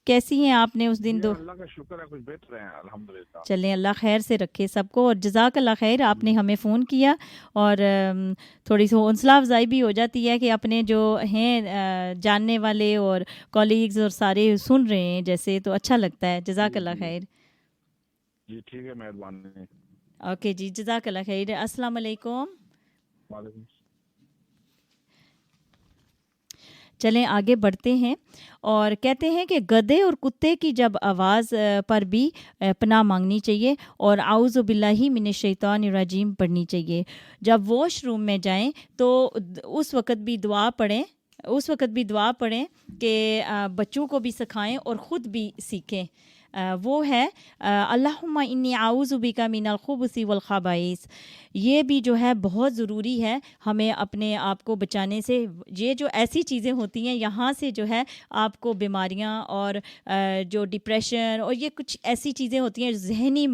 کیسی ہیں؟ آپ نے اس دن جی دو اللہ کا شکر ہے، کچھ بہتر ہیں الحمدللہ۔ چلیں اللہ خیر سے رکھے سب کو، اور جزاک اللہ خیر آپ نے ہمیں فون کیا، اور تھوڑی سی حوصلہ افزائی بھی ہو جاتی ہے کہ اپنے جو ہیں جاننے والے اور کولیگز اور سارے سن رہے ہیں جیسے، تو اچھا لگتا ہے۔ جزاک اللہ خیر۔ جی ٹھیک ہے، مہربانی۔ اوکے جی، جزاک اللہ خیر۔ السلام علیکم۔ وعلیکم السلام۔ چلیں آگے بڑھتے ہیں، اور کہتے ہیں کہ گدھے اور کتے کی جب آواز پر بھی پناہ مانگنی چاہیے، اور اعوذ باللہ من الشیطان الرجیم پڑھنی چاہیے۔ جب واش روم میں جائیں تو اس وقت بھی دعا پڑھیں کہ بچوں کو بھی سکھائیں اور خود بھی سیکھیں۔ وہ ہے اللہم انی اعوذ بک من الخبث والخبائث۔ یہ بھی جو ہے بہت ضروری ہے ہمیں اپنے آپ کو بچانے سے۔ یہ جو ایسی چیزیں ہوتی ہیں یہاں سے جو ہے آپ کو بیماریاں اور جو ڈپریشن اور یہ کچھ ایسی چیزیں ہوتی ہیں ذہنی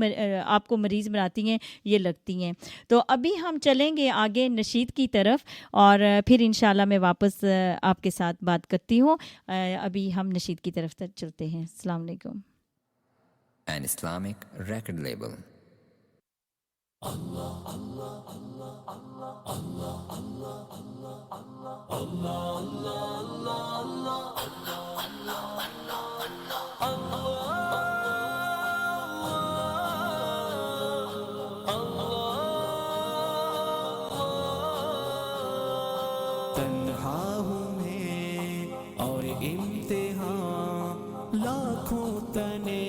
آپ کو مریض بناتی ہیں، یہ لگتی ہیں۔ تو ابھی ہم چلیں گے آگے نشید کی طرف، اور پھر انشاءاللہ میں واپس آپ کے ساتھ بات کرتی ہوں۔ ابھی ہم نشید کی طرف چلتے ہیں۔ السلام علیکم۔ An Islamic record label. تنہا ہوں میں اور امتحان لاکھوں تنے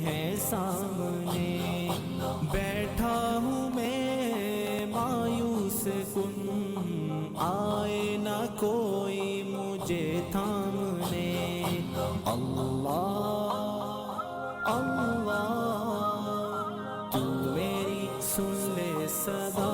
ہیں سامنے، بیٹھا ہوں میں مایوس کن، آئے نہ کوئی مجھے تھامنے۔ اللہ اللہ تو میری سن لے صدا،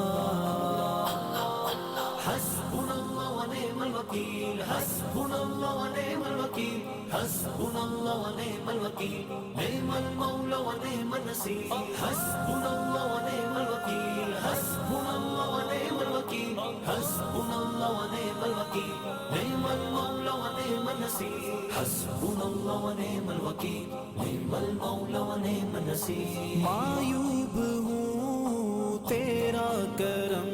حسبنا اللہ ونعم الوکیل، حسبنا اللہ ونعم الوکیل، حسبنا اللہ ونعم الوکیل، نعم المولا ونعم النصیر، حسبنا اللہ ونعم الوکیل، حسبنا اللہ ونعم الوکیل، حسبنا اللہ ونعم الوکیل، نعم المولا ونعم النصیر، حسبنا اللہ ونعم الوکیل، نعم المولا ونعم النصیر۔ معیوب ہوں تیرا کرم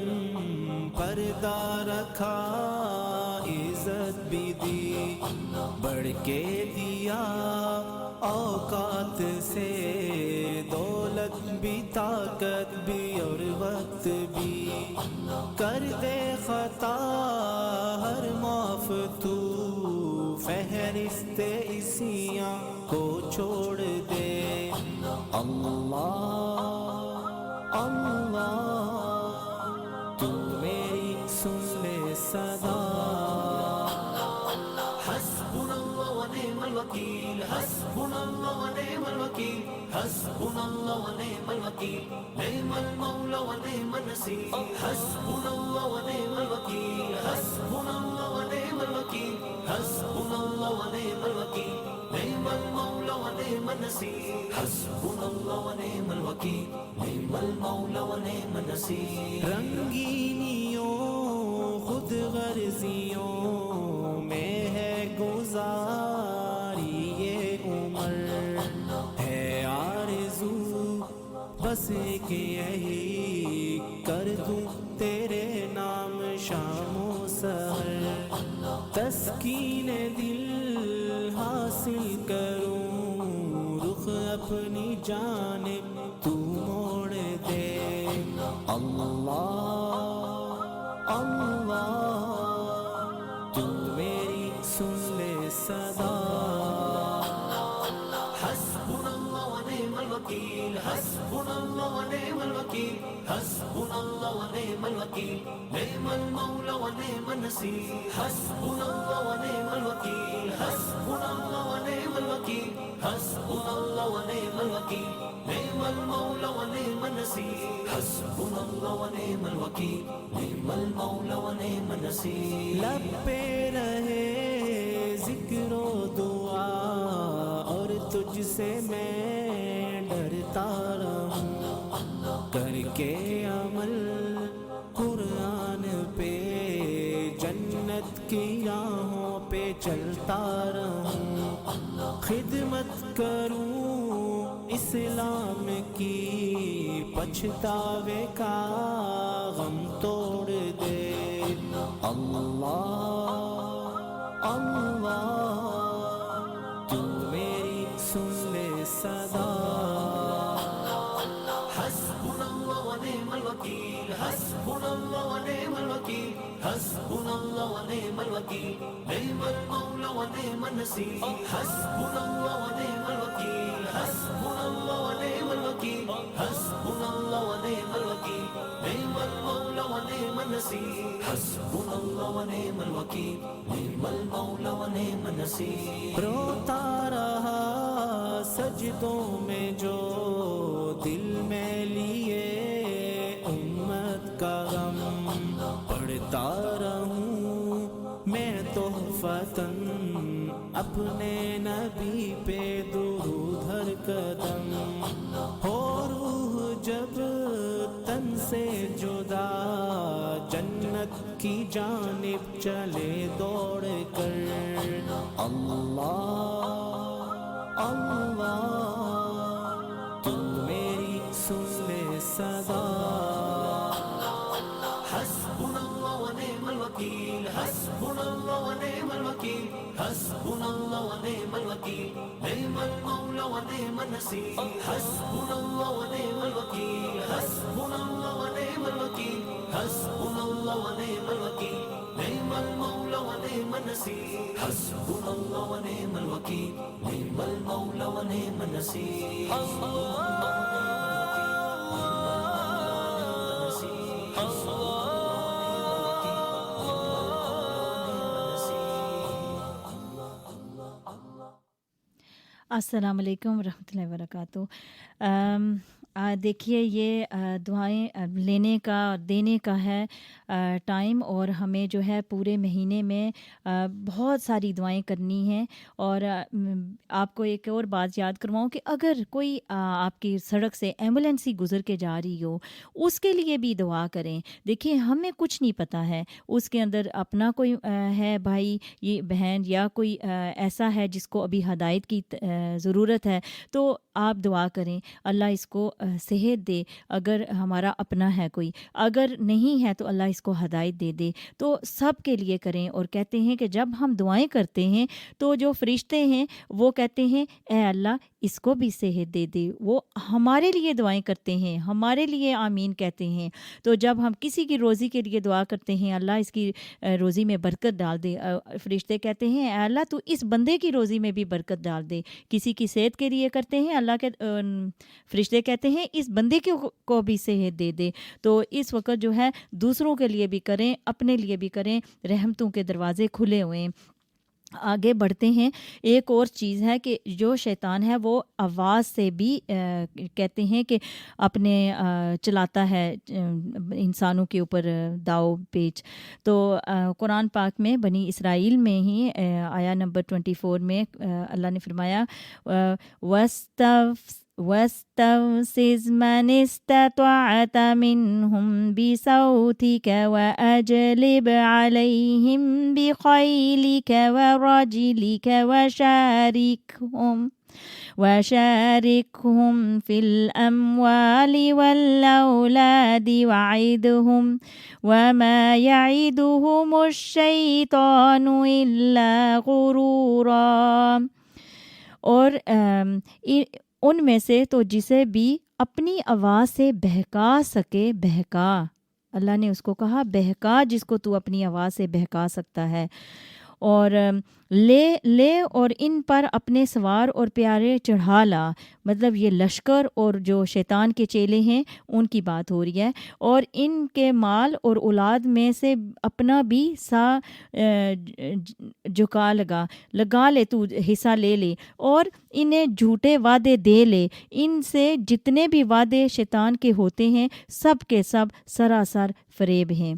پردہ رکھا، عزت بھی دی بڑھ کے دیا اوقات سے، دولت بھی طاقت بھی اور وقت بھی، کر دے خطا ہر معاف تو، فہرست عصیاں کو چھوڑ دے۔ اللہ اللہ تو میری سن لے صدا، حسبنا اللہ ونعم الوکیل، الوکیل حسبنا اللہ ونعم الوکیل حسبنا اللہ ونعم الوکیل نعم المولا ونعم النصیر حسبنا اللہ ونعم الوکیل حسبنا اللہ ونعم الوکیل حسبنا اللہ ونعم الوکیل نعم المولا ونعم النصیر حسبنا اللہ ونعم الوکیل نعم المولا ونعم النصیر رنگینیوں خود غرضیوں میں ہے گزاری یہ عمر ہے آرزو بس کہ یہی کر دوں تیرے نام شام و سحر تسکین دل حاصل کروں رخ اپنی جانب تو موڑ دے اللہ اللہ تو میری سن لے صدا حسبنا اللہ ونعم الوکیل حسبنا اللہ ونعم الوکیل حسبنا اللہ ونعم الوکیل نعم المولا ونعم النصیر حسبنا اللہ ونعم الوکیل حسبنا اللہ ونعم الوکیل حسبنا اللہ ونعم الوکیل نعم المولا ونعم النصیر حسبنا اللہ ونعم الوکیل نعم المولا ونعم النصیر لب پہ رہے ذکر و دعا اور تجھ سے میں ڈرتا رہوں کر کے عمل قرآن پہ جنت کی راہوں پہ چلتا رہوں خدمت کروں اسلام کی پچھتاوے کا غم توڑ دے اللہ اللہ تو میری سن لے صدا حسبنا اللہ ونعم الوکیل حسبنا اللہ ونعم الوکیل حسبنا اللہ ونعم الوکیل نعم المولا ونعم النصیر حسبنا اللہ ونعم الوکیل حسبنا اللہ ونعم الوکیل حسبنا اللہ ونعم الوکیل نعم المولا ونعم النصیر حسبنا اللہ ونعم الوکیل نعم المولا ونعم النصیر روتا رہا سجدوں میں جو دل میں لیے امت کا غم پڑھتا رہوں میں تحفتاً اپنے نبی پہ درود ہر قدم ہو روح جب تن سے جدا جنت کی جانب چلے دوڑ کر اللہ اللہ تو میری سن لے صدا حسبنا اللہ ونعم الوکیل حسبنا اللہ ونعم الوکیل حسبنا اللہ ونعم الوکیل نعم المولا ونعم النصیر حسبنا اللہ ونعم الوکیل حسبنا اللہ ونعم الوکیل حسبنا اللہ ونعم الوکیل نعم المولا ونعم النصیر حسبنا اللہ ونعم الوکیل نعم المولا ونعم النصیر السلام علیکم ورحمۃ اللہ وبرکاتہ۔ دیکھیے یہ دعائیں لینے کا اور دینے کا ہے ٹائم، اور ہمیں جو ہے پورے مہینے میں بہت ساری دعائیں کرنی ہیں۔ اور آپ کو ایک اور بات یاد کرواؤں کہ اگر کوئی آپ کی سڑک سے ایمبولینس ہی گزر کے جا رہی ہو، اس کے لیے بھی دعا کریں۔ دیکھیں ہمیں کچھ نہیں پتہ ہے، اس کے اندر اپنا کوئی ہے بھائی یہ بہن یا کوئی ایسا ہے جس کو ابھی ہدایت کی ضرورت ہے، تو آپ دعا کریں اللہ اس کو صحت دے۔ اگر ہمارا اپنا ہے کوئی، اگر نہیں ہے تو اللہ اس کو ہدایت دے دے۔ تو سب کے لیے کریں، اور کہتے ہیں کہ جب ہم دعائیں کرتے ہیں تو جو فرشتے ہیں وہ کہتے ہیں اے اللہ اس کو بھی صحت دے دے، وہ ہمارے لیے دعائیں کرتے ہیں، ہمارے لیے آمین کہتے ہیں۔ تو جب ہم کسی کی روزی کے لیے دعا کرتے ہیں اللہ اس کی روزی میں برکت ڈال دے، فرشتے کہتے ہیں اے اللہ تو اس بندے کی روزی میں بھی برکت ڈال دے۔ کسی کی صحت کے لیے کرتے ہیں، اللہ کے فرشتے کہتے ہیں اس بندے کو بھی صحت دے دے۔ تو اس وقت جو ہے دوسروں کے لیے بھی کریں، اپنے لیے بھی کریں، رحمتوں کے دروازے کھلے ہوئے ہیں۔ آگے بڑھتے ہیں. ایک اور چیز ہے کہ جو شیطان ہے وہ آواز سے بھی کہتے ہیں کہ اپنے چلاتا ہے انسانوں کے اوپر داؤ پیچ. تو قرآن پاک میں بنی اسرائیل میں ہی آیا نمبر 24 میں اللہ نے فرمایا وَاسْتَفْزِزْ مَنِ اسْتَطَعْتَ مِنْهُمْ بِصَوْتِكَ وَأَجْلِبْ عَلَيْهِمْ بِخَيْلِكَ وَرَجِلِكَ وشاركهم في الأموال والأولاد وعدهم وما يعدهم الشيطان إلا غرورا. اور ان میں سے تو جسے بھی اپنی آواز سے بہکا سکے بہکا. اللہ نے اس کو کہا بہکا جس کو تو اپنی آواز سے بہکا سکتا ہے. اور لے اور ان پر اپنے سوار اور پیارے چڑھا لا. مطلب یہ لشکر اور جو شیطان کے چیلے ہیں ان کی بات ہو رہی ہے. اور ان کے مال اور اولاد میں سے اپنا بھی سا جھکا لگا لے، تو حصہ لے لے. اور انہیں جھوٹے وعدے دے لے. ان سے جتنے بھی وعدے شیطان کے ہوتے ہیں سب کے سب سراسر فریب ہیں.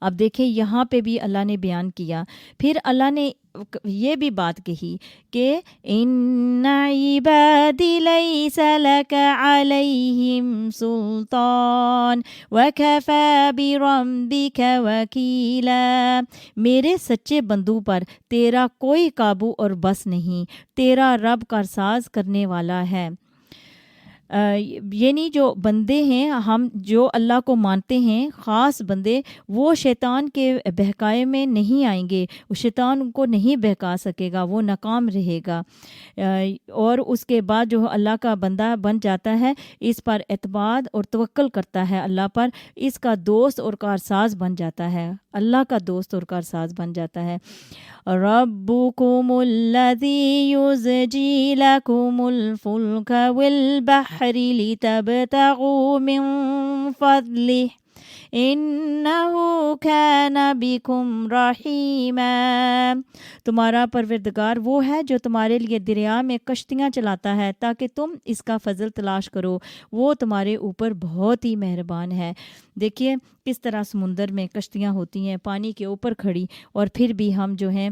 اب دیکھیں یہاں پہ بھی اللہ نے بیان کیا. پھر اللہ نے یہ بھی بات کہی کہ ان عبادی لیس لک علیہم سلطان وکفی بربک وکیلا. میرے سچے بندوں پر تیرا کوئی قابو اور بس نہیں، تیرا رب کارساز کرنے والا ہے. یعنی جو بندے ہیں ہم جو اللہ کو مانتے ہیں خاص بندے، وہ شیطان کے بہکائے میں نہیں آئیں گے. وہ شیطان ان کو نہیں بہکا سکے گا، وہ ناکام رہے گا. اور اس کے بعد جو اللہ کا بندہ بن جاتا ہے اس پر اعتماد اور توکل کرتا ہے اللہ پر، اس کا دوست اور کارساز بن جاتا ہے، اللہ کا دوست اور کارساز بن جاتا ہے. ربکم الذی یزجی لکم الفلک والبحر لتبتغوا من فضلہ انہ کان بکم رحیما. تمہارا پروردگار وہ ہے جو تمہارے لیے دریا میں کشتیاں چلاتا ہے تاکہ تم اس کا فضل تلاش کرو، وہ تمہارے اوپر بہت ہی مہربان ہے. دیکھیے کس طرح سمندر میں کشتیاں ہوتی ہیں پانی کے اوپر کھڑی، اور پھر بھی ہم جو ہیں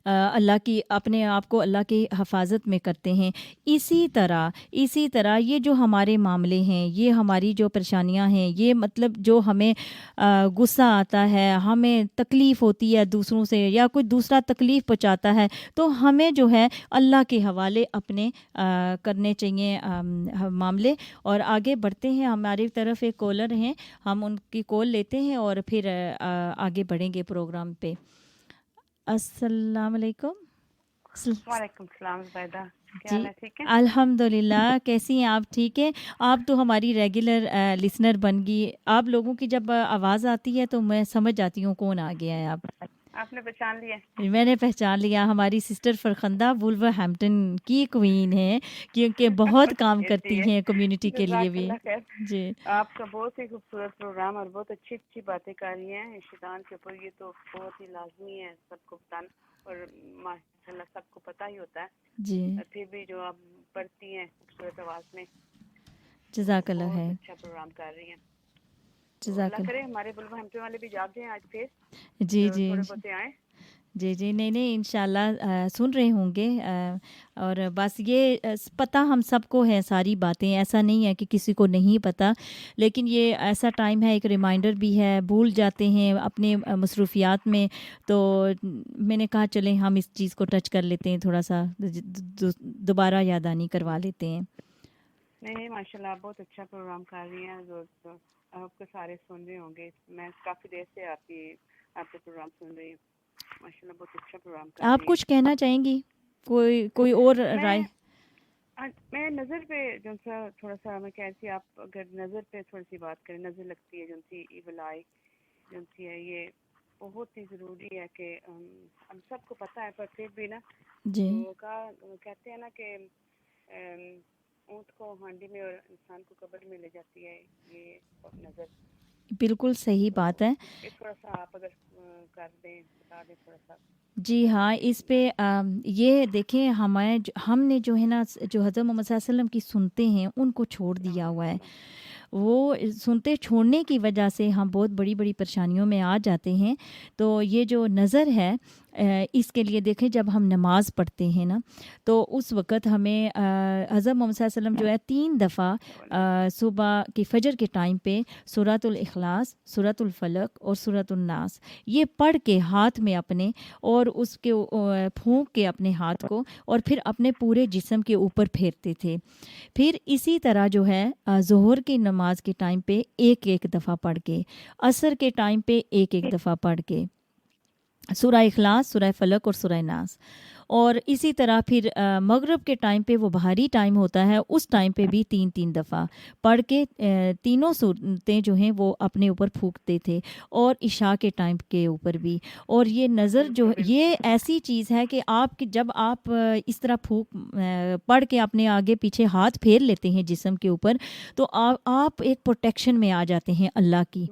اللہ کی اپنے آپ کو اللہ کی حفاظت میں کرتے ہیں. اسی طرح یہ جو ہمارے معاملے ہیں، یہ ہماری جو پریشانیاں ہیں، یہ مطلب جو ہمیں غصہ آتا ہے، ہمیں تکلیف ہوتی ہے دوسروں سے، یا کوئی دوسرا تکلیف پہنچاتا ہے، تو ہمیں جو ہے اللہ کے حوالے اپنے کرنے چاہیے معاملے. اور آگے بڑھتے ہیں. ہماری طرف ایک کالر ہیں، ہم ان کی کال لیتے ہیں اور پھر آگے بڑھیں گے پروگرام پہ. السلام علیکم. وعلیکم السلام زبیدہ، کیا جی حال ہے؟ ٹھیک ہے الحمدللہ. کیسی ہیں آپ؟ ٹھیک ہے. آپ تو ہماری ریگولر لسنر بن گئی. آپ لوگوں کی جب آواز آتی ہے تو میں سمجھ جاتی ہوں کون آ گیا ہے. آپ نے پہچان لیا؟ میں نے پہچان لیا. ہماری سسٹر فرخندہ وولور ہیمپٹن کی کوئین ہیں، کیونکہ بہت کام کرتی ہیں کمیونٹی کے لیے جزاک بھی. اللہ خیر. جی آپ کا بہت ہی خوبصورت پروگرام اور بہت اچھی اچھی باتیں کر رہی ہیں شیطان کے اوپر. یہ تو بہت ہی لازمی ہے سب کو بتانا، اور ماشاء اللہ سب کو پتہ ہی ہوتا ہے. جی پھر بھی جو آپ پڑھتی ہیں خوبصورت آواز میں، جزاک اللہ بہت ہے. اچھا پروگرام کر رہی ہیں. تو جزاک اللہ اللہ. کرے ہمارے وولور ہیمپٹن والے بھی جاگ جائیں آج پھر، جی جو جی تھوڑے بہت آئیں. جی نہیں انشاءاللہ سن رہے ہوں گے. اور بس یہ پتہ ہم سب کو ہے ساری باتیں، ایسا نہیں ہے کہ کسی کو نہیں پتہ، لیکن یہ ایسا ٹائم ہے، ایک ریمائنڈر بھی ہے، بھول جاتے ہیں اپنے مصروفیات میں. تو میں نے کہا چلیں ہم اس چیز کو ٹچ کر لیتے ہیں، تھوڑا سا دوبارہ یاددہانی کروا لیتے ہیں. نہیں ماشاء اللہ بہت اچھا پروگرام کر رہی ہیں. جو آپ کو سارے سن رہے ہوں گے، میں کافی دیر سے آپ کے پروگرام سن رہی ہوں. ماشاء اللہ بہت اچھا پروگرام کر رہی ہیں. آپ کچھ کہنا چاہیں گی؟ کوئی اور رائے؟ میں نظر پہ جو سا تھوڑا سا میں کہہ رہی تھی، آپ اگر نظر پہ تھوڑی سی بات کریں. نظر لگتی ہے جو سی ایول آئی جو سی ہے، یہ بہت ہی ضروری ہے کہ ہم سب کو پتہ ہے، پر پھر بھی نا جی کہتے ہیں نا کہ اونٹ کو ہانڈی میں اور انسان کو قبر میں لے جاتی ہے یہ نظر. بالکل صحیح بات ہے. یہ تھوڑا سا آپ اگر کر دیں بتا دیں تھوڑا سا. جی ہاں، اس پہ یہ دیکھیں ہم نے جو ہے نا جو حضرت محمد صلی اللہ علیہ وسلم کی سنتے ہیں ان کو چھوڑ دیا ہوا ہے. وہ سنتے چھوڑنے کی وجہ سے ہم بہت بڑی بڑی پریشانیوں میں آ جاتے ہیں. تو یہ جو نظر ہے اس کے لیے دیکھیں جب ہم نماز پڑھتے ہیں نا تو اس وقت ہمیں حضرت محمد صلی اللہ علیہ وسلم جو ہے 3 دفعہ صبح کی فجر کے ٹائم پہ سورۃ الاخلاص، سورۃ الفلق اور سورۃ الناس یہ پڑھ کے ہاتھ میں اپنے اور اس کے پھونک کے اپنے ہاتھ کو اور پھر اپنے پورے جسم کے اوپر پھیرتے تھے. پھر اسی طرح جو ہے ظہر کی نماز کے ٹائم پہ ایک ایک دفعہ پڑھ کے، عصر کے ٹائم پہ ایک ایک دفعہ پڑھ کے سورہ اخلاص، سورہ فلق اور سورہ ناس. اور اسی طرح پھر مغرب کے ٹائم پہ وہ بہاری ٹائم ہوتا ہے اس ٹائم پہ بھی 3 دفعہ پڑھ کے تینوں صورتیں جو ہیں وہ اپنے اوپر پھونکتے تھے اور عشاء کے ٹائم کے اوپر بھی. اور یہ نظر جو یہ ایسی چیز ہے کہ جب آپ اس طرح پڑھ کے اپنے آگے پیچھے ہاتھ پھیر لیتے ہیں جسم کے اوپر تو آپ ایک پروٹیکشن میں آ جاتے ہیں اللہ کی.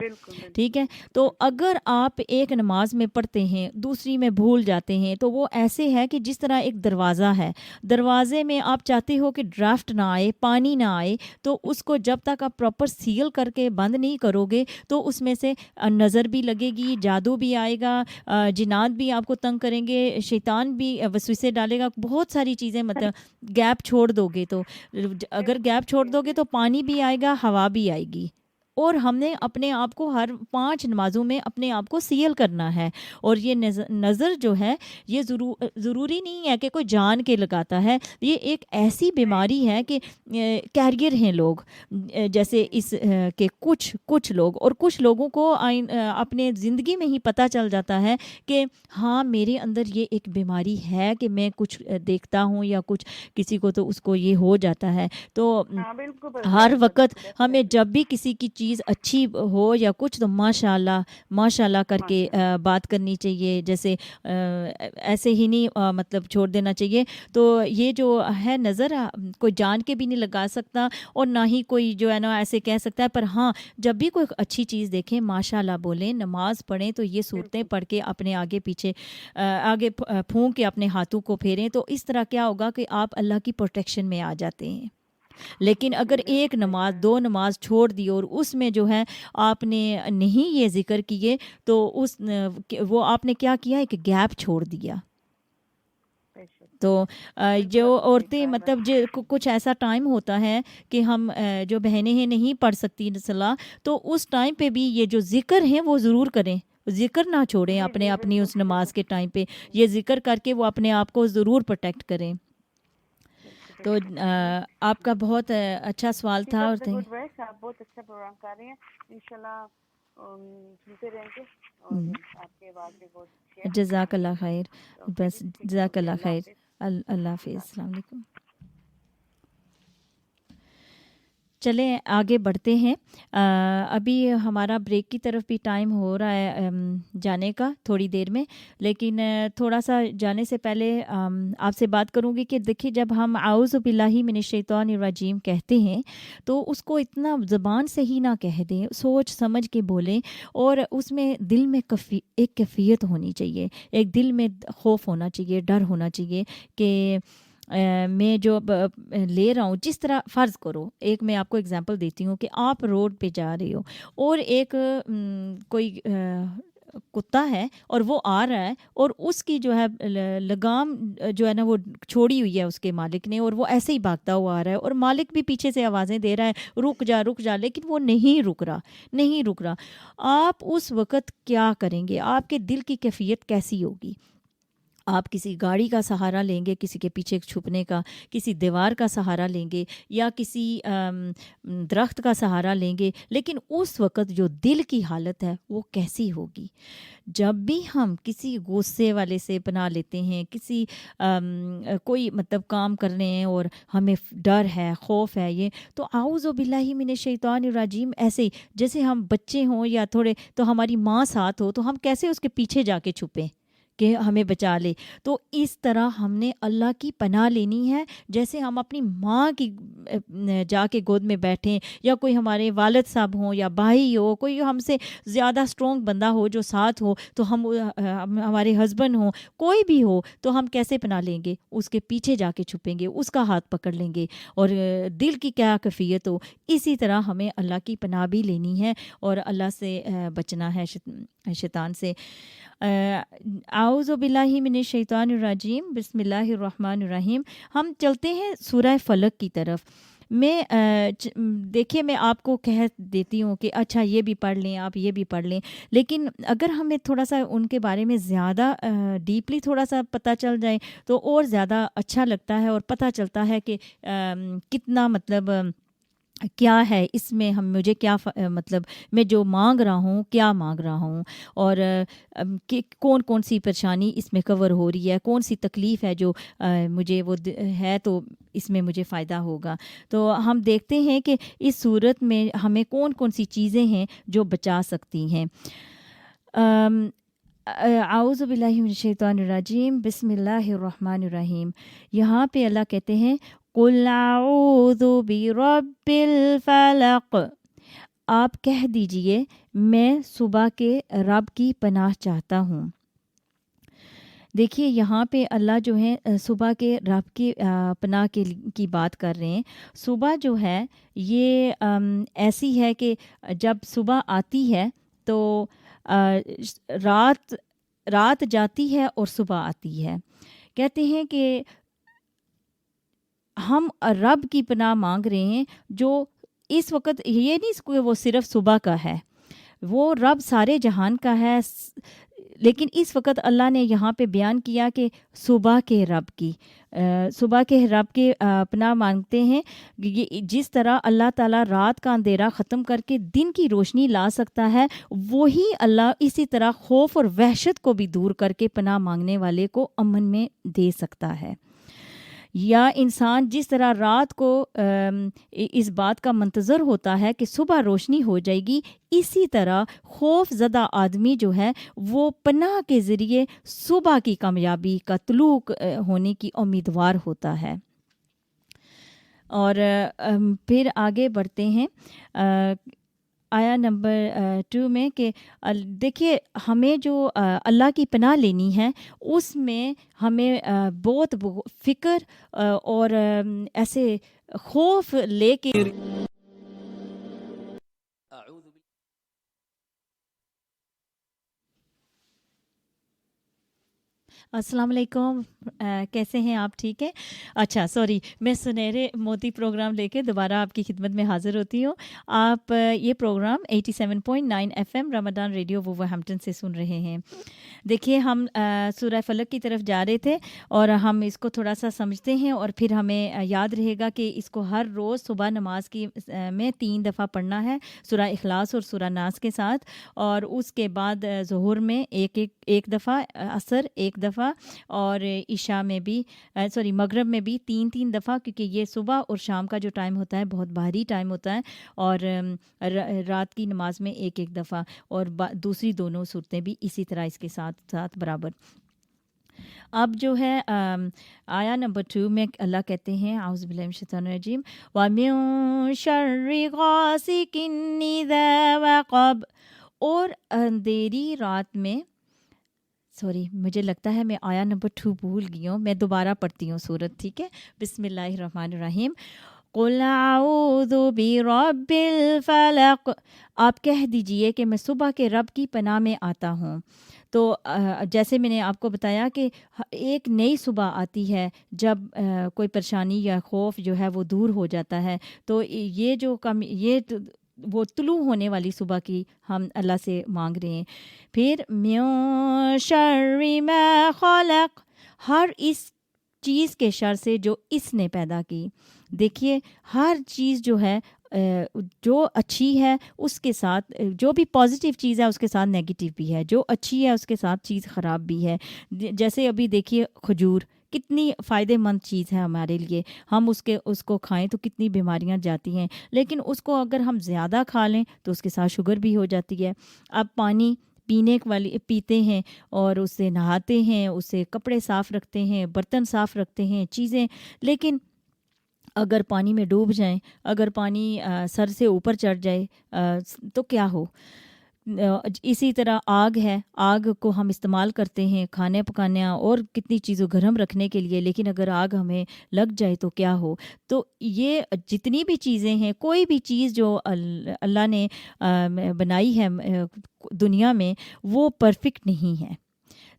ٹھیک ہے. تو اگر آپ ایک نماز میں پڑھتے ہیں دوسری میں بھول جاتے ہیں تو وہ ایسے ہے کہ جس طرح ایک دروازہ ہے، دروازے میں آپ چاہتے ہو کہ ڈرافٹ نہ آئے، پانی نہ آئے، تو اس کو جب تک آپ پراپر سیل کر کے بند نہیں کرو گے تو اس میں سے نظر بھی لگے گی، جادو بھی آئے گا، جنات بھی آپ کو تنگ کریں گے، شیطان بھی وسوسے ڈالے گا، بہت ساری چیزیں. مطلب گیپ چھوڑ دو گے تو اگر گیپ چھوڑ دو گے تو پانی بھی آئے گا، ہوا بھی آئے گی. اور ہم نے اپنے آپ کو ہر 5 نمازوں میں اپنے آپ کو سیل کرنا ہے. اور یہ نظر جو ہے یہ ضروری نہیں ہے کہ کوئی جان کے لگاتا ہے. یہ ایک ایسی بیماری ہے کہ کیریئر ہیں لوگ جیسے اس کے کچھ لوگ، اور کچھ لوگوں کو اپنے زندگی میں ہی پتہ چل جاتا ہے کہ ہاں میرے اندر یہ ایک بیماری ہے کہ میں کچھ دیکھتا ہوں یا کچھ کسی کو تو اس کو یہ ہو جاتا ہے. تو ہر وقت ہمیں جب بھی کسی کی چیز اچھی ہو یا کچھ تو ماشاء اللہ کر کے بات کرنی چاہیے. جیسے ایسے ہی نہیں مطلب چھوڑ دینا چاہیے. تو یہ جو ہے نظر کوئی جان کے بھی نہیں لگا سکتا اور نہ ہی کوئی جو ہے نا ایسے کہہ سکتا ہے. پر ہاں جب بھی کوئی اچھی چیز دیکھیں ماشاء اللہ بولیں، نماز پڑھیں تو یہ صورتیں پڑھ کے اپنے آگے پیچھے آگے پھونک کے اپنے ہاتھوں کو پھیریں. تو اس طرح کیا ہوگا کہ آپ اللہ کی پروٹیکشن میں آ جاتے ہیں. لیکن اگر ایک نماز 2 نماز چھوڑ دی اور اس میں جو ہے آپ نے نہیں یہ ذکر کیے تو وہ آپ نے کیا کیا، ایک گیپ چھوڑ دیا. تو جو عورتیں مطلب کچھ ایسا ٹائم ہوتا ہے کہ ہم جو بہنیں ہیں نہیں پڑھ سکتی صلاح، تو اس ٹائم پہ بھی یہ جو ذکر ہیں وہ ضرور کریں، ذکر نہ چھوڑیں اپنی اس نماز کے ٹائم پہ. یہ ذکر کر کے وہ اپنے آپ کو ضرور پروٹیکٹ کریں. تو آپ کا بہت اچھا سوال تھا. اور آپ بہت اچھا پروگرام کر رہے ہیں، انشاءاللہ سنتے رہیں گے اور آپ کے آواز بھی بہت اچھی ہے. جزاک اللہ خیر. بس جزاک اللہ خیر. اللہ حافظ. السلام علیکم. چلیں آگے بڑھتے ہیں. ابھی ہمارا بریک کی طرف بھی ٹائم ہو رہا ہے جانے کا تھوڑی دیر میں، لیکن تھوڑا سا جانے سے پہلے آپ سے بات کروں گی کہ دیکھیے جب ہم اعوذ باللہ من الشیطان الرجیم کہتے ہیں تو اس کو اتنا زبان سے ہی نہ کہہ دیں، سوچ سمجھ کے بولیں. اور اس میں دل میں ایک کیفیت ہونی چاہیے، ایک دل میں خوف ہونا چاہیے، ڈر ہونا چاہیے کہ میں جو لے رہا ہوں، جس طرح فرض کرو ایک میں آپ کو اگزامپل دیتی ہوں کہ آپ روڈ پہ جا رہے ہو اور ایک کوئی کتا ہے اور وہ آ رہا ہے اور اس کی جو ہے لگام جو ہے نا وہ چھوڑی ہوئی ہے اس کے مالک نے، اور وہ ایسے ہی بھاگتا ہوا آ رہا ہے اور مالک بھی پیچھے سے آوازیں دے رہا ہے رک جا، لیکن وہ نہیں رک رہا. آپ اس وقت کیا کریں گے؟ آپ کے دل کی کیفیت کیسی ہوگی؟ آپ کسی گاڑی کا سہارا لیں گے، کسی کے پیچھے چھپنے کا، کسی دیوار کا سہارا لیں گے یا کسی درخت کا سہارا لیں گے، لیکن اس وقت جو دل کی حالت ہے وہ کیسی ہوگی؟ جب بھی ہم کسی غصے والے سے پناہ لیتے ہیں، کسی کوئی مطلب کام کر رہے ہیں اور ہمیں ڈر ہے، خوف ہے، یہ تو اعوذ باللہ من الشیطان الرجیم ایسے جیسے ہم بچے ہوں یا تھوڑے تو ہماری ماں ساتھ ہو تو ہم کیسے اس کے پیچھے جا کے چھپیں کہ ہمیں بچا لے. تو اس طرح ہم نے اللہ کی پناہ لینی ہے، جیسے ہم اپنی ماں کی جا کے گود میں بیٹھیں، یا کوئی ہمارے والد صاحب ہوں یا بھائی ہو، کوئی ہم سے زیادہ اسٹرانگ بندہ ہو جو ساتھ ہو، تو ہم ہمارے ہسبینڈ ہوں، کوئی بھی ہو، تو ہم کیسے پناہ لیں گے؟ اس کے پیچھے جا کے چھپیں گے، اس کا ہاتھ پکڑ لیں گے. اور دل کی کیا کیفیت ہو، اسی طرح ہمیں اللہ کی پناہ بھی لینی ہے اور اللہ سے بچنا ہے شیطان سے. اعوذ باللہ من الشیطان الرجیم، بسم اللہ الرحمن الرحیم. ہم چلتے ہیں سورہ فلق کی طرف. میں دیکھیے میں آپ کو کہہ دیتی ہوں کہ اچھا یہ بھی پڑھ لیں، آپ یہ بھی پڑھ لیں، لیکن اگر ہمیں تھوڑا سا ان کے بارے میں زیادہ ڈیپلی تھوڑا سا پتہ چل جائے تو اور زیادہ اچھا لگتا ہے، اور پتہ چلتا ہے کہ کتنا مطلب کیا ہے اس میں، مجھے کیا مطلب میں جو مانگ رہا ہوں کیا مانگ رہا ہوں، اور کون کون سی پریشانی اس میں کور ہو رہی ہے، کون سی تکلیف ہے جو مجھے وہ ہے، تو اس میں مجھے فائدہ ہوگا. تو ہم دیکھتے ہیں کہ اس صورت میں ہمیں کون کون سی چیزیں ہیں جو بچا سکتی ہیں. اعوذ باللہ من الشیطان الرجیم، بسم اللہ الرحمن الرحیم. یہاں پہ اللہ کہتے ہیں قُلْ اعوذ برب الفلق. آپ کہہ دیجئے میں صبح کے رب کی پناہ چاہتا ہوں. دیکھیے یہاں پہ اللہ جو ہے صبح کے رب کی پناہ کی بات کر رہے ہیں. صبح جو ہے یہ ایسی ہے کہ جب صبح آتی ہے تو رات جاتی ہے اور صبح آتی ہے. کہتے ہیں کہ ہم رب کی پناہ مانگ رہے ہیں جو اس وقت، یہ نہیں وہ صرف صبح کا ہے، وہ رب سارے جہان کا ہے، لیکن اس وقت اللہ نے یہاں پہ بیان کیا کہ صبح کے رب کی پناہ مانگتے ہیں. جس طرح اللہ تعالیٰ رات کا اندھیرا ختم کر کے دن کی روشنی لا سکتا ہے، وہی اللہ اسی طرح خوف اور وحشت کو بھی دور کر کے پناہ مانگنے والے کو امن میں دے سکتا ہے. یا انسان جس طرح رات کو اس بات کا منتظر ہوتا ہے کہ صبح روشنی ہو جائے گی، اسی طرح خوف زدہ آدمی جو ہے وہ پناہ کے ذریعے صبح کی کامیابی کا طلوع ہونے کی امیدوار ہوتا ہے. اور پھر آگے بڑھتے ہیں آیا نمبر 2 میں کہ دیکھیے ہمیں جو اللہ کی پناہ لینی ہے اس میں ہمیں بہت فکر اور ایسے خوف لے کے السلام علیکم، کیسے ہیں آپ؟ ٹھیک ہے؟ اچھا سوری، میں سنہرے موتی پروگرام لے کے دوبارہ آپ کی خدمت میں حاضر ہوتی ہوں. آپ یہ پروگرام 87.9 FM رمضان ریڈیو وولورہمپٹن سے سن رہے ہیں. دیکھیے ہم سورہ فلق کی طرف جا رہے تھے اور ہم اس کو تھوڑا سا سمجھتے ہیں اور پھر ہمیں یاد رہے گا کہ اس کو ہر روز صبح نماز کی میں 3 دفعہ پڑھنا ہے، سورہ اخلاص اور سورہ ناس کے ساتھ، اور اس کے بعد ظہر میں ایک دفعہ، عصر 1 دفعہ، اور عشاء میں بھی مغرب میں بھی 3 دفعہ، کیونکہ یہ صبح اور شام کا جو ٹائم ہوتا ہے بہت بھاری ٹائم ہوتا ہے، اور رات کی نماز میں 1 دفعہ، اور دوسری دونوں صورتیں بھی اسی طرح اس کے ساتھ برابر. اب جو ہے آیا نمبر 2 میں اللہ کہتے ہیں اعوذ باللہ من الشیطان الرجیم وَمِن شَرِّ غَاسِقٍ إِذَا وَقَبَ. اور اندھیری رات میں، مجھے لگتا ہے میں آیا نمبر 2 بھول گئی ہوں، میں دوبارہ پڑھتی ہوں سورت، ٹھیک ہے؟ بسم اللہ الرحمن الرحیم. قُلْ اعوذ برب الفلق. آپ کہہ دیجئے کہ میں صبح کے رب کی پناہ میں آتا ہوں. تو جیسے میں نے آپ کو بتایا کہ ایک نئی صبح آتی ہے جب کوئی پریشانی یا خوف جو ہے وہ دور ہو جاتا ہے. تو یہ وہ طلوع ہونے والی صبح کی ہم اللہ سے مانگ رہے ہیں. پھر من شر ما خلق، ہر اس چیز کے شر سے جو اس نے پیدا کی. دیکھیے ہر چیز جو ہے جو اچھی ہے اس کے ساتھ، جو بھی پازیٹیو چیز ہے اس کے ساتھ نیگیٹیو بھی ہے، جو اچھی ہے اس کے ساتھ چیز خراب بھی ہے. جیسے ابھی دیکھیے کھجور کتنی فائدہ مند چیز ہے ہمارے لیے، ہم اس کو کھائیں تو کتنی بیماریاں جاتی ہیں، لیکن اس کو اگر ہم زیادہ کھا لیں تو اس کے ساتھ شوگر بھی ہو جاتی ہے. اب پانی پینے والی پیتے ہیں اور اس سے نہاتے ہیں، اس سے کپڑے صاف رکھتے ہیں، برتن صاف رکھتے ہیں، چیزیں، لیکن اگر پانی میں ڈوب جائیں، اگر پانی سر سے اوپر چڑھ جائے تو کیا ہو؟ اسی طرح آگ ہے، آگ کو ہم استعمال کرتے ہیں کھانے پکانے اور کتنی چیزوں گرم رکھنے کے لیے، لیکن اگر آگ ہمیں لگ جائے تو کیا ہو؟ تو یہ جتنی بھی چیزیں ہیں، کوئی بھی چیز جو اللہ نے بنائی ہے دنیا میں، وہ پرفیکٹ نہیں ہے.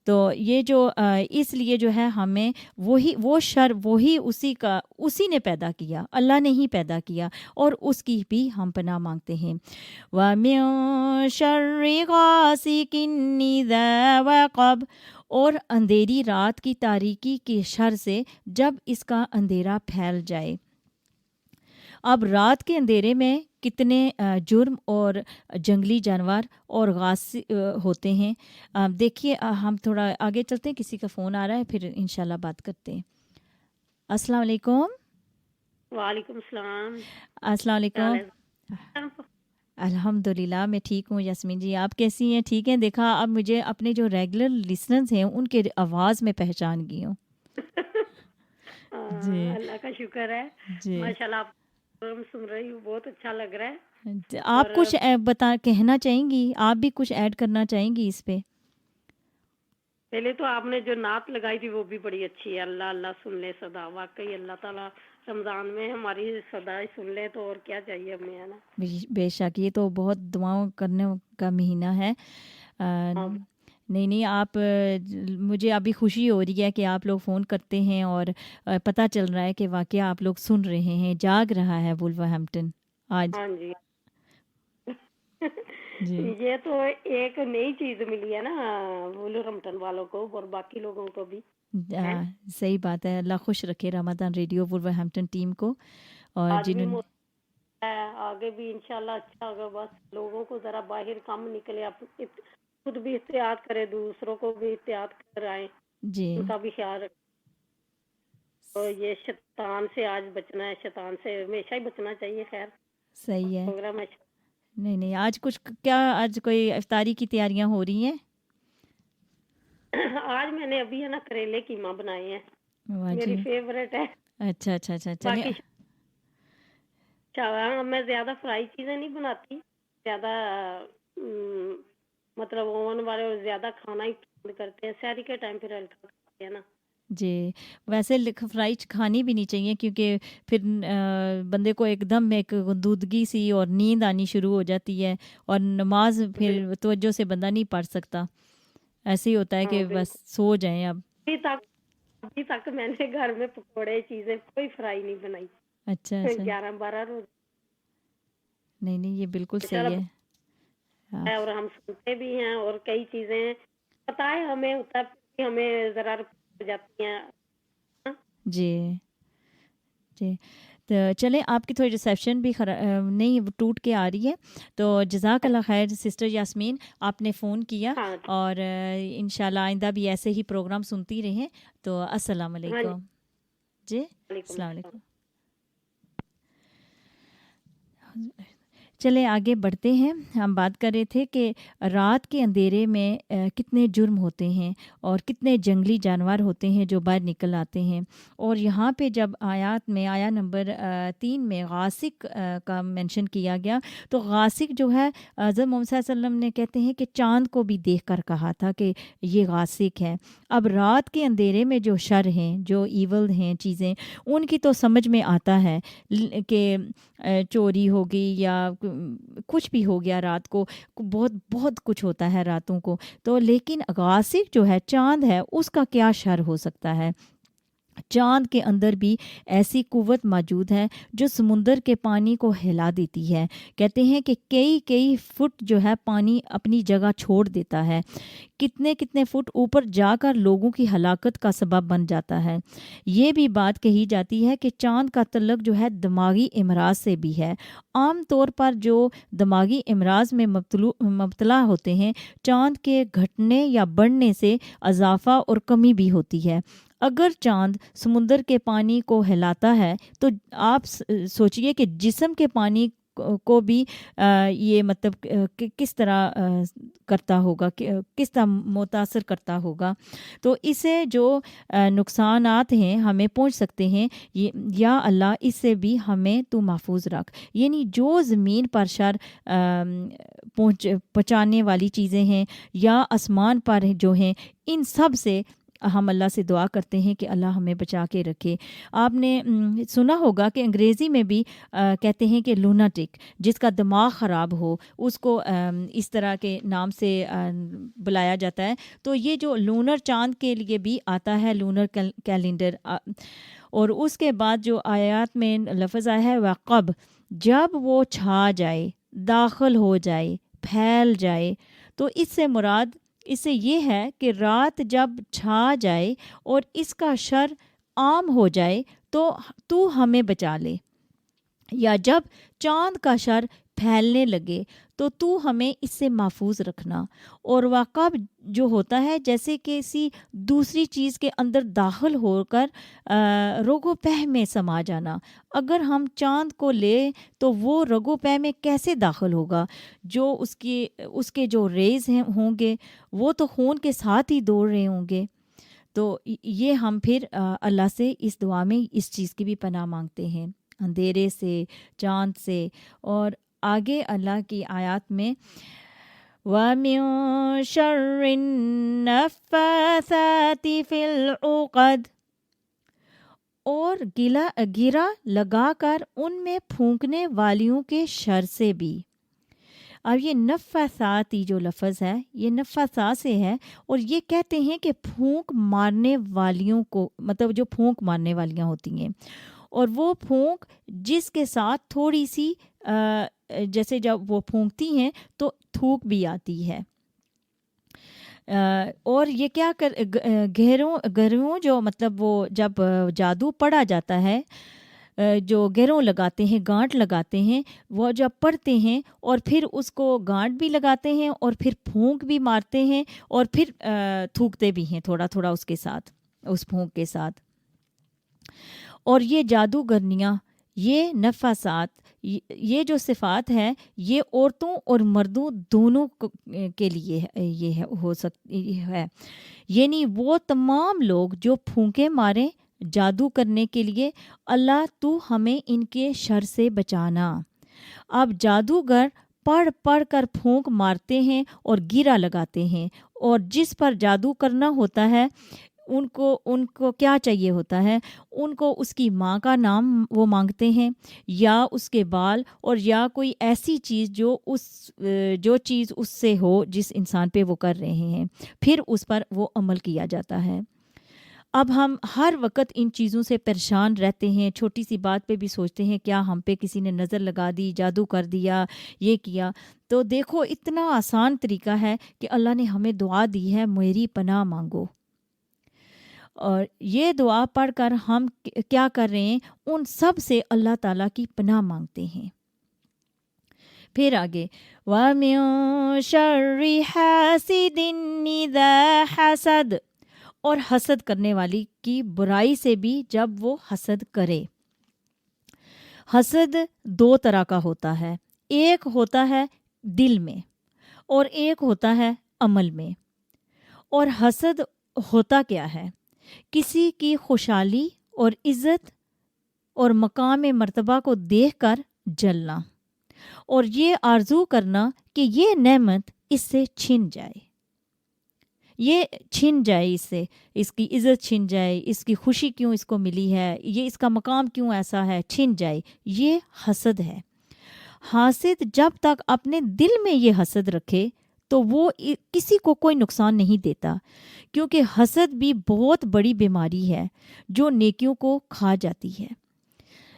تو یہ جو اس لیے جو ہے ہمیں وہ شر وہی اسی نے پیدا کیا، اللہ نے ہی پیدا کیا، اور اس کی بھی ہم پناہ مانگتے ہیں. وَمِن شَرِّ غَاسِقٍ إِذَا وَقَبَ، اور اندھیری رات کی تاریکی کے شر سے جب اس کا اندھیرا پھیل جائے. اب رات کے اندھیرے میں کتنے جرم اور جنگلی جانور اور غاصب ہوتے ہیں. دیکھیے ہم تھوڑا آگے چلتے ہیں، کسی کا فون آ رہا ہے، پھر انشاءاللہ بات کرتے ہیں. السلام علیکم. وعلیکم السلام. السلام علیکم. الحمدللہ میں ٹھیک ہوں یاسمین جی، آپ کیسی ہیں؟ ٹھیک ہیں. دیکھا اب مجھے اپنے جو ریگولر لسنرز ہیں ان کے آواز میں پہچان گئی ہوں. جی اللہ کا شکر ہے. جی ماشاءاللہ آپ پروگرام سن رہی ہوں، بہت اچھا لگ رہا ہے. آپ کچھ کہنا چاہیں گی؟ آپ بھی کچھ ایڈ کرنا چاہیں گی اس پہ؟ پہلے تو آپ نے جو نعت لگائی تھی وہ بھی بڑی اچھی ہے، اللہ اللہ سن لے صدا. واقعی اللہ تعالیٰ رمضان میں ہماری صدا سن لے تو اور کیا چاہیے ہمیں، ہے نا. بے شک یہ تو بہت دعاؤں کرنے کا مہینہ ہے. نہیں آپ مجھے ابھی خوشی ہو رہی ہے کہ آپ لوگ فون کرتے ہیں اور پتہ چل رہا ہے کہ واقعہ آپ لوگ سن رہے ہیں، جاگ رہا ہے وولورہمپٹن آج. ہاں جی جی یہ تو ایک نئی چیز ملی ہے نا وولورہمپٹن والوں کو اور باقی لوگوں کو بھی. صحیح بات ہے. اللہ خوش رکھے رمضان ریڈیو وولورہمپٹن ٹیم کو، اور آج بھی جنہوں آگے بھی انشاءاللہ اچھا ہوگا. بس لوگوں کو ذرا باہر کم نکلے، آپ خود بھی احتیاط کرے، دوسروں کو بھی احتیاط کرائیں، جی ان کا بھی خیال رکھیں. تو یہ شیطان سے آج بچنا ہے، شیطان سے ہمیشہ ہی بچنا چاہیے. خیر صحیح ہے. پروگرام نہیں آج کچھ کیا، آج کوئی افطاری کی تیاریاں ہو رہی ہیں؟ آج میں نے ابھی ہے نا کریلے قیمہ بنائے ہیں، واہ میری جی، فیوریٹ ہے. اچھا چلیں. باقی میں زیادہ فرائی چیزیں نہیں بناتی، زیادہ مطلب اوون والے زیادہ کھانا ہی پسند کرتے ہیں. سحری کے ٹائم پھر ہلکا کھاتے ہیں نا. جی ویسے فرائی کھانی بھی نہیں چاہیے، کیونکہ پھر بندے کو ایک دم ایک غدودگی سی اور نیند آنی شروع ہو جاتی ہے، اور نماز پھر توجہ سے بندہ نہیں پڑھ سکتا. ایسے ہی ہوتا ہے کہ بس سو جائیں. اب ابھی تک میں نے گھر میں پکوڑے چیزیں کوئی فرائی نہیں بنائی. اچھا 11-12 روز نہیں یہ بالکل صحیح ہے. اور ہم سنتے بھی ہیں، اور کئی چیزیں پتہ ہے ہمیں ہوتا ہے، ہمیں ذرا جاتی ہیں. جی تو چلیں، آپ کی تھوڑی ریسیپشن بھی نہیں ٹوٹ کے آ رہی ہے. تو جزاک اللہ خیر سسٹر یاسمین، آپ نے فون کیا، اور انشاءاللہ آئندہ بھی ایسے ہی پروگرام سنتی رہیں. تو السلام علیکم. جی السلام علیکم. چلیں آگے بڑھتے ہیں. ہم بات کر رہے تھے کہ رات کے اندھیرے میں کتنے جرم ہوتے ہیں اور کتنے جنگلی جانور ہوتے ہیں جو باہر نکل آتے ہیں. اور یہاں پہ جب آیات میں آیا نمبر 3 میں غاسق کا مینشن کیا گیا، تو غاسق جو ہے حضرت محمد صلی اللہ علیہ وسلم نے کہتے ہیں کہ چاند کو بھی دیکھ کر کہا تھا کہ یہ غاسق ہے. اب رات کے اندھیرے میں جو شر ہیں، جو ایول ہیں چیزیں، ان کی تو سمجھ میں آتا ہے کہ چوری ہوگی یا کچھ بھی ہو گیا، رات کو بہت کچھ ہوتا ہے راتوں کو. تو لیکن غاسق جو ہے، چاند ہے، اس کا کیا شر ہو سکتا ہے؟ چاند کے اندر بھی ایسی قوت موجود ہے جو سمندر کے پانی کو ہلا دیتی ہے. کہتے ہیں کہ کئی فٹ جو ہے پانی اپنی جگہ چھوڑ دیتا ہے، کتنے فٹ اوپر جا کر لوگوں کی ہلاکت کا سبب بن جاتا ہے. یہ بھی بات کہی جاتی ہے کہ چاند کا تعلق جو ہے دماغی امراض سے بھی ہے. عام طور پر جو دماغی امراض میں مبتلا ہوتے ہیں، چاند کے گھٹنے یا بڑھنے سے اضافہ اور کمی بھی ہوتی ہے. اگر چاند سمندر کے پانی کو ہلاتا ہے تو آپ سوچئے کہ جسم کے پانی کو بھی یہ مطلب کس طرح کرتا ہوگا، کس طرح متاثر کرتا ہوگا. تو اسے جو نقصانات ہیں ہمیں پہنچ سکتے ہیں، یا اللہ اس سے بھی ہمیں تو محفوظ رکھ. یعنی جو زمین پر شر پہنچانے والی چیزیں ہیں یا آسمان پر جو ہیں، ان سب سے ہم اللہ سے دعا کرتے ہیں کہ اللہ ہمیں بچا کے رکھے. آپ نے سنا ہوگا کہ انگریزی میں بھی کہتے ہیں کہ لوناٹک، جس کا دماغ خراب ہو اس کو اس طرح کے نام سے بلایا جاتا ہے. تو یہ جو لونر چاند کے لیے بھی آتا ہے لونر کیلنڈر. اور اس کے بعد جو آیات میں لفظ آیا ہے وقب، جب وہ چھا جائے، داخل ہو جائے، پھیل جائے، تو اس سے مراد اس سے یہ ہے کہ رات جب چھا جائے اور اس کا شر عام ہو جائے تو ہمیں بچا لے، یا جب چاند کا شر پھیلنے لگے تو ہمیں اس سے محفوظ رکھنا. اور واقعہ جو ہوتا ہے جیسے کہ کسی دوسری چیز کے اندر داخل ہو کر رگو پہ میں سما جانا. اگر ہم چاند کو لیں تو وہ رگو پہ میں کیسے داخل ہوگا؟ جو اس کے جو ریز ہوں گے وہ تو خون کے ساتھ ہی دوڑ رہے ہوں گے. تو یہ ہم پھر اللہ سے اس دعا میں اس چیز کی بھی پناہ مانگتے ہیں، اندھیرے سے، چاند سے. اور آگے اللہ کی آیات میں وَمِن شَرِّ النَّفَّاثَاتِ فِي الْعُقَدِ، اور گرا لگا کر ان میں پھونکنے والیوں کے شر سے بھی. اب یہ نفاثاتی جو لفظ ہے یہ نفاثات سے ہے، اور یہ کہتے ہیں کہ پھونک مارنے والیوں کو، مطلب جو پھونک مارنے والیاں ہوتی ہیں، اور وہ پھونک جس کے ساتھ تھوڑی سی جیسے جب وہ پھونکتی ہیں تو تھوک بھی آتی ہے. اور یہ کیا گھروں جو مطلب وہ جب جادو پڑا جاتا ہے، جو گھروں لگاتے ہیں، گانٹ لگاتے ہیں، وہ جب پڑھتے ہیں اور پھر اس کو گانٹ بھی لگاتے ہیں اور پھر پھونک بھی مارتے ہیں اور پھر تھوکتے بھی ہیں تھوڑا تھوڑا اس کے ساتھ، اس پھونک کے ساتھ. اور یہ جادوگرنیاں، یہ نفاسات، یہ جو صفات ہے یہ عورتوں اور مردوں دونوں کے لیے یہ ہو سکتی ہے. یعنی وہ تمام لوگ جو پھونکے ماریں جادو کرنے کے لیے، اللہ تو ہمیں ان کے شر سے بچانا. اب جادوگر پڑھ کر پھونک مارتے ہیں اور گیرا لگاتے ہیں، اور جس پر جادو کرنا ہوتا ہے ان کو کیا چاہیے ہوتا ہے؟ ان کو اس کی ماں کا نام وہ مانگتے ہیں، یا اس کے بال، اور یا کوئی ایسی چیز جو چیز اس سے ہو جس انسان پہ وہ کر رہے ہیں، پھر اس پر وہ عمل کیا جاتا ہے. اب ہم ہر وقت ان چیزوں سے پریشان رہتے ہیں، چھوٹی سی بات پہ بھی سوچتے ہیں کیا ہم پہ کسی نے نظر لگا دی، جادو کر دیا، یہ کیا. تو دیکھو اتنا آسان طریقہ ہے کہ اللہ نے ہمیں دعا دی ہے، میری پناہ مانگو. اور یہ دعا پڑھ کر ہم کیا کر رہے ہیں؟ ان سب سے اللہ تعالیٰ کی پناہ مانگتے ہیں. پھر آگے وَمِن شَرِّ حَاسِدٍ إِذَا حَسَدَ، اور حسد کرنے والی کی برائی سے بھی جب وہ حسد کرے. حسد دو طرح کا ہوتا ہے، ایک ہوتا ہے دل میں اور ایک ہوتا ہے عمل میں. اور حسد ہوتا کیا ہے؟ کسی کی خوشحالی اور عزت اور مقام مرتبہ کو دیکھ کر جلنا، اور یہ آرزو کرنا کہ یہ نعمت اس سے چھن جائے، یہ چھن جائے، اس سے اس کی عزت چھن جائے، اس کی خوشی کیوں اس کو ملی ہے، یہ اس کا مقام کیوں ایسا ہے، چھن جائے. یہ حسد ہے. حاسد جب تک اپنے دل میں یہ حسد رکھے تو وہ کسی کو کوئی نقصان نہیں دیتا، کیونکہ حسد بھی بہت بڑی بیماری ہے جو نیکیوں کو کھا جاتی ہے.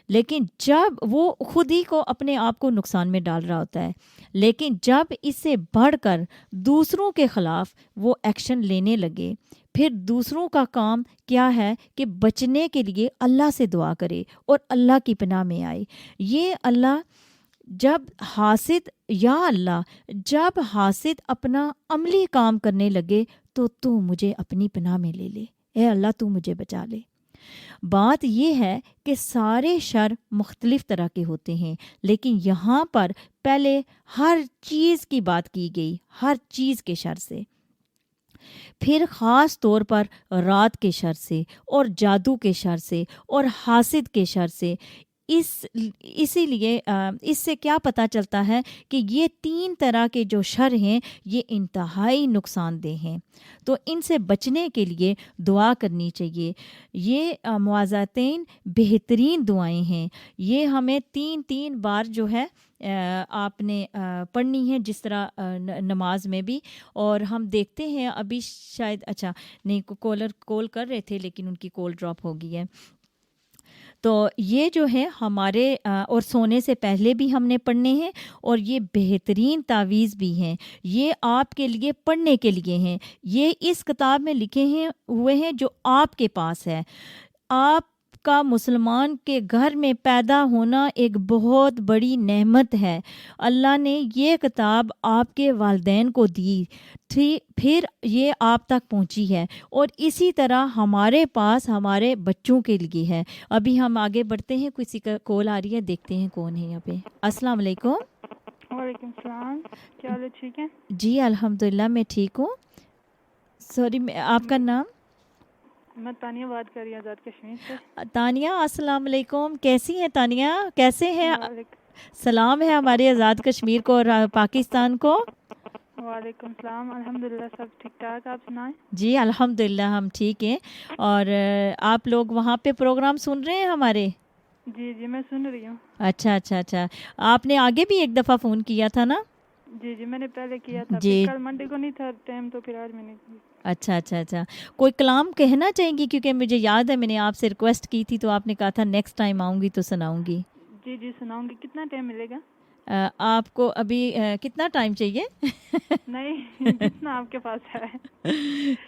لیکن جب وہ خود ہی کو اپنے آپ کو نقصان میں ڈال رہا ہوتا ہے، لیکن جب اس سے بڑھ کر دوسروں کے خلاف وہ ایکشن لینے لگے، پھر دوسروں کا کام کیا ہے کہ بچنے کے لیے اللہ سے دعا کرے اور اللہ کی پناہ میں آئے. یہ اللہ جب حاسد اپنا عملی کام کرنے لگے تو مجھے اپنی پناہ میں لے لے، اے اللہ تو مجھے بچا لے. بات یہ ہے کہ سارے شر مختلف طرح کے ہوتے ہیں، لیکن یہاں پر پہلے ہر چیز کی بات کی گئی، ہر چیز کے شر سے، پھر خاص طور پر رات کے شر سے اور جادو کے شر سے اور حاسد کے شر سے۔ اسی لیے اس سے کیا پتہ چلتا ہے کہ یہ 3 طرح کے جو شر ہیں یہ انتہائی نقصان دہ ہیں، تو ان سے بچنے کے لیے دعا کرنی چاہیے۔ یہ مواضعتین بہترین دعائیں ہیں، یہ ہمیں 3 بار جو ہے آپ نے پڑھنی ہے، جس طرح نماز میں بھی۔ اور ہم دیکھتے ہیں ابھی شاید اچھا نہیں، کالر کال کر رہے تھے لیکن ان کی کال ڈراپ ہو گئی ہے۔ تو یہ جو ہے ہمارے اور سونے سے پہلے بھی ہم نے پڑھنے ہیں، اور یہ بہترین تعویذ بھی ہیں، یہ آپ کے لیے پڑھنے کے لیے ہیں، یہ اس کتاب میں لکھے ہوئے ہیں جو آپ کے پاس ہے۔ آپ کا مسلمان کے گھر میں پیدا ہونا ایک بہت بڑی نعمت ہے۔ اللہ نے یہ کتاب آپ کے والدین کو دی تھی، پھر یہ آپ تک پہنچی ہے، اور اسی طرح ہمارے پاس ہمارے بچوں کے لیے ہے۔ ابھی ہم آگے بڑھتے ہیں، کسی کا کال آ رہی ہے، دیکھتے ہیں کون ہے یہاں پہ۔ السلام علیکم۔ وعلیکم السلام، کیا حال ہے؟ ٹھیک ہے جی الحمدللہ میں ٹھیک ہوں۔ سوری آپ کا نام؟ میں تانیہ بات کر رہی ہوں آزاد کشمیر سے۔ تانیہ السلام علیکم، کیسی ہیں تانیہ؟ کیسے ہیں؟ وعلیکم سلام ہے ہمارے آزاد کشمیر کو اور پاکستان کو۔ وعلیکم السلام، الحمدللہ سب ٹھیک ٹھاک، آپ سنائیں؟ جی الحمدللہ ہم ٹھیک ہیں۔ اور آپ لوگ وہاں پہ پروگرام سن رہے ہیں ہمارے؟ جی جی میں سن رہی ہوں۔ اچھا، آپ نے آگے بھی ایک دفعہ فون کیا تھا نا؟ جی جی میں نے پہلے کیا تھا، جی پھر کل منڈے کو نہیں تھا ٹائم تو پھر آج میں نے کیا۔ اچھا، کوئی کلام کہنا چاہیں گی؟ کیونکہ مجھے یاد ہے میں نے آپ سے ریکویسٹ کی تھی تو آپ نے کہا تھا نیکسٹ ٹائم آؤں گی تو سناؤں گی۔ جی جی سناؤں گی، کتنا ٹائم ملے گا؟ آپ کو ابھی کتنا ٹائم چاہیے؟ نہیں جتنا آپ کے پاس ہے۔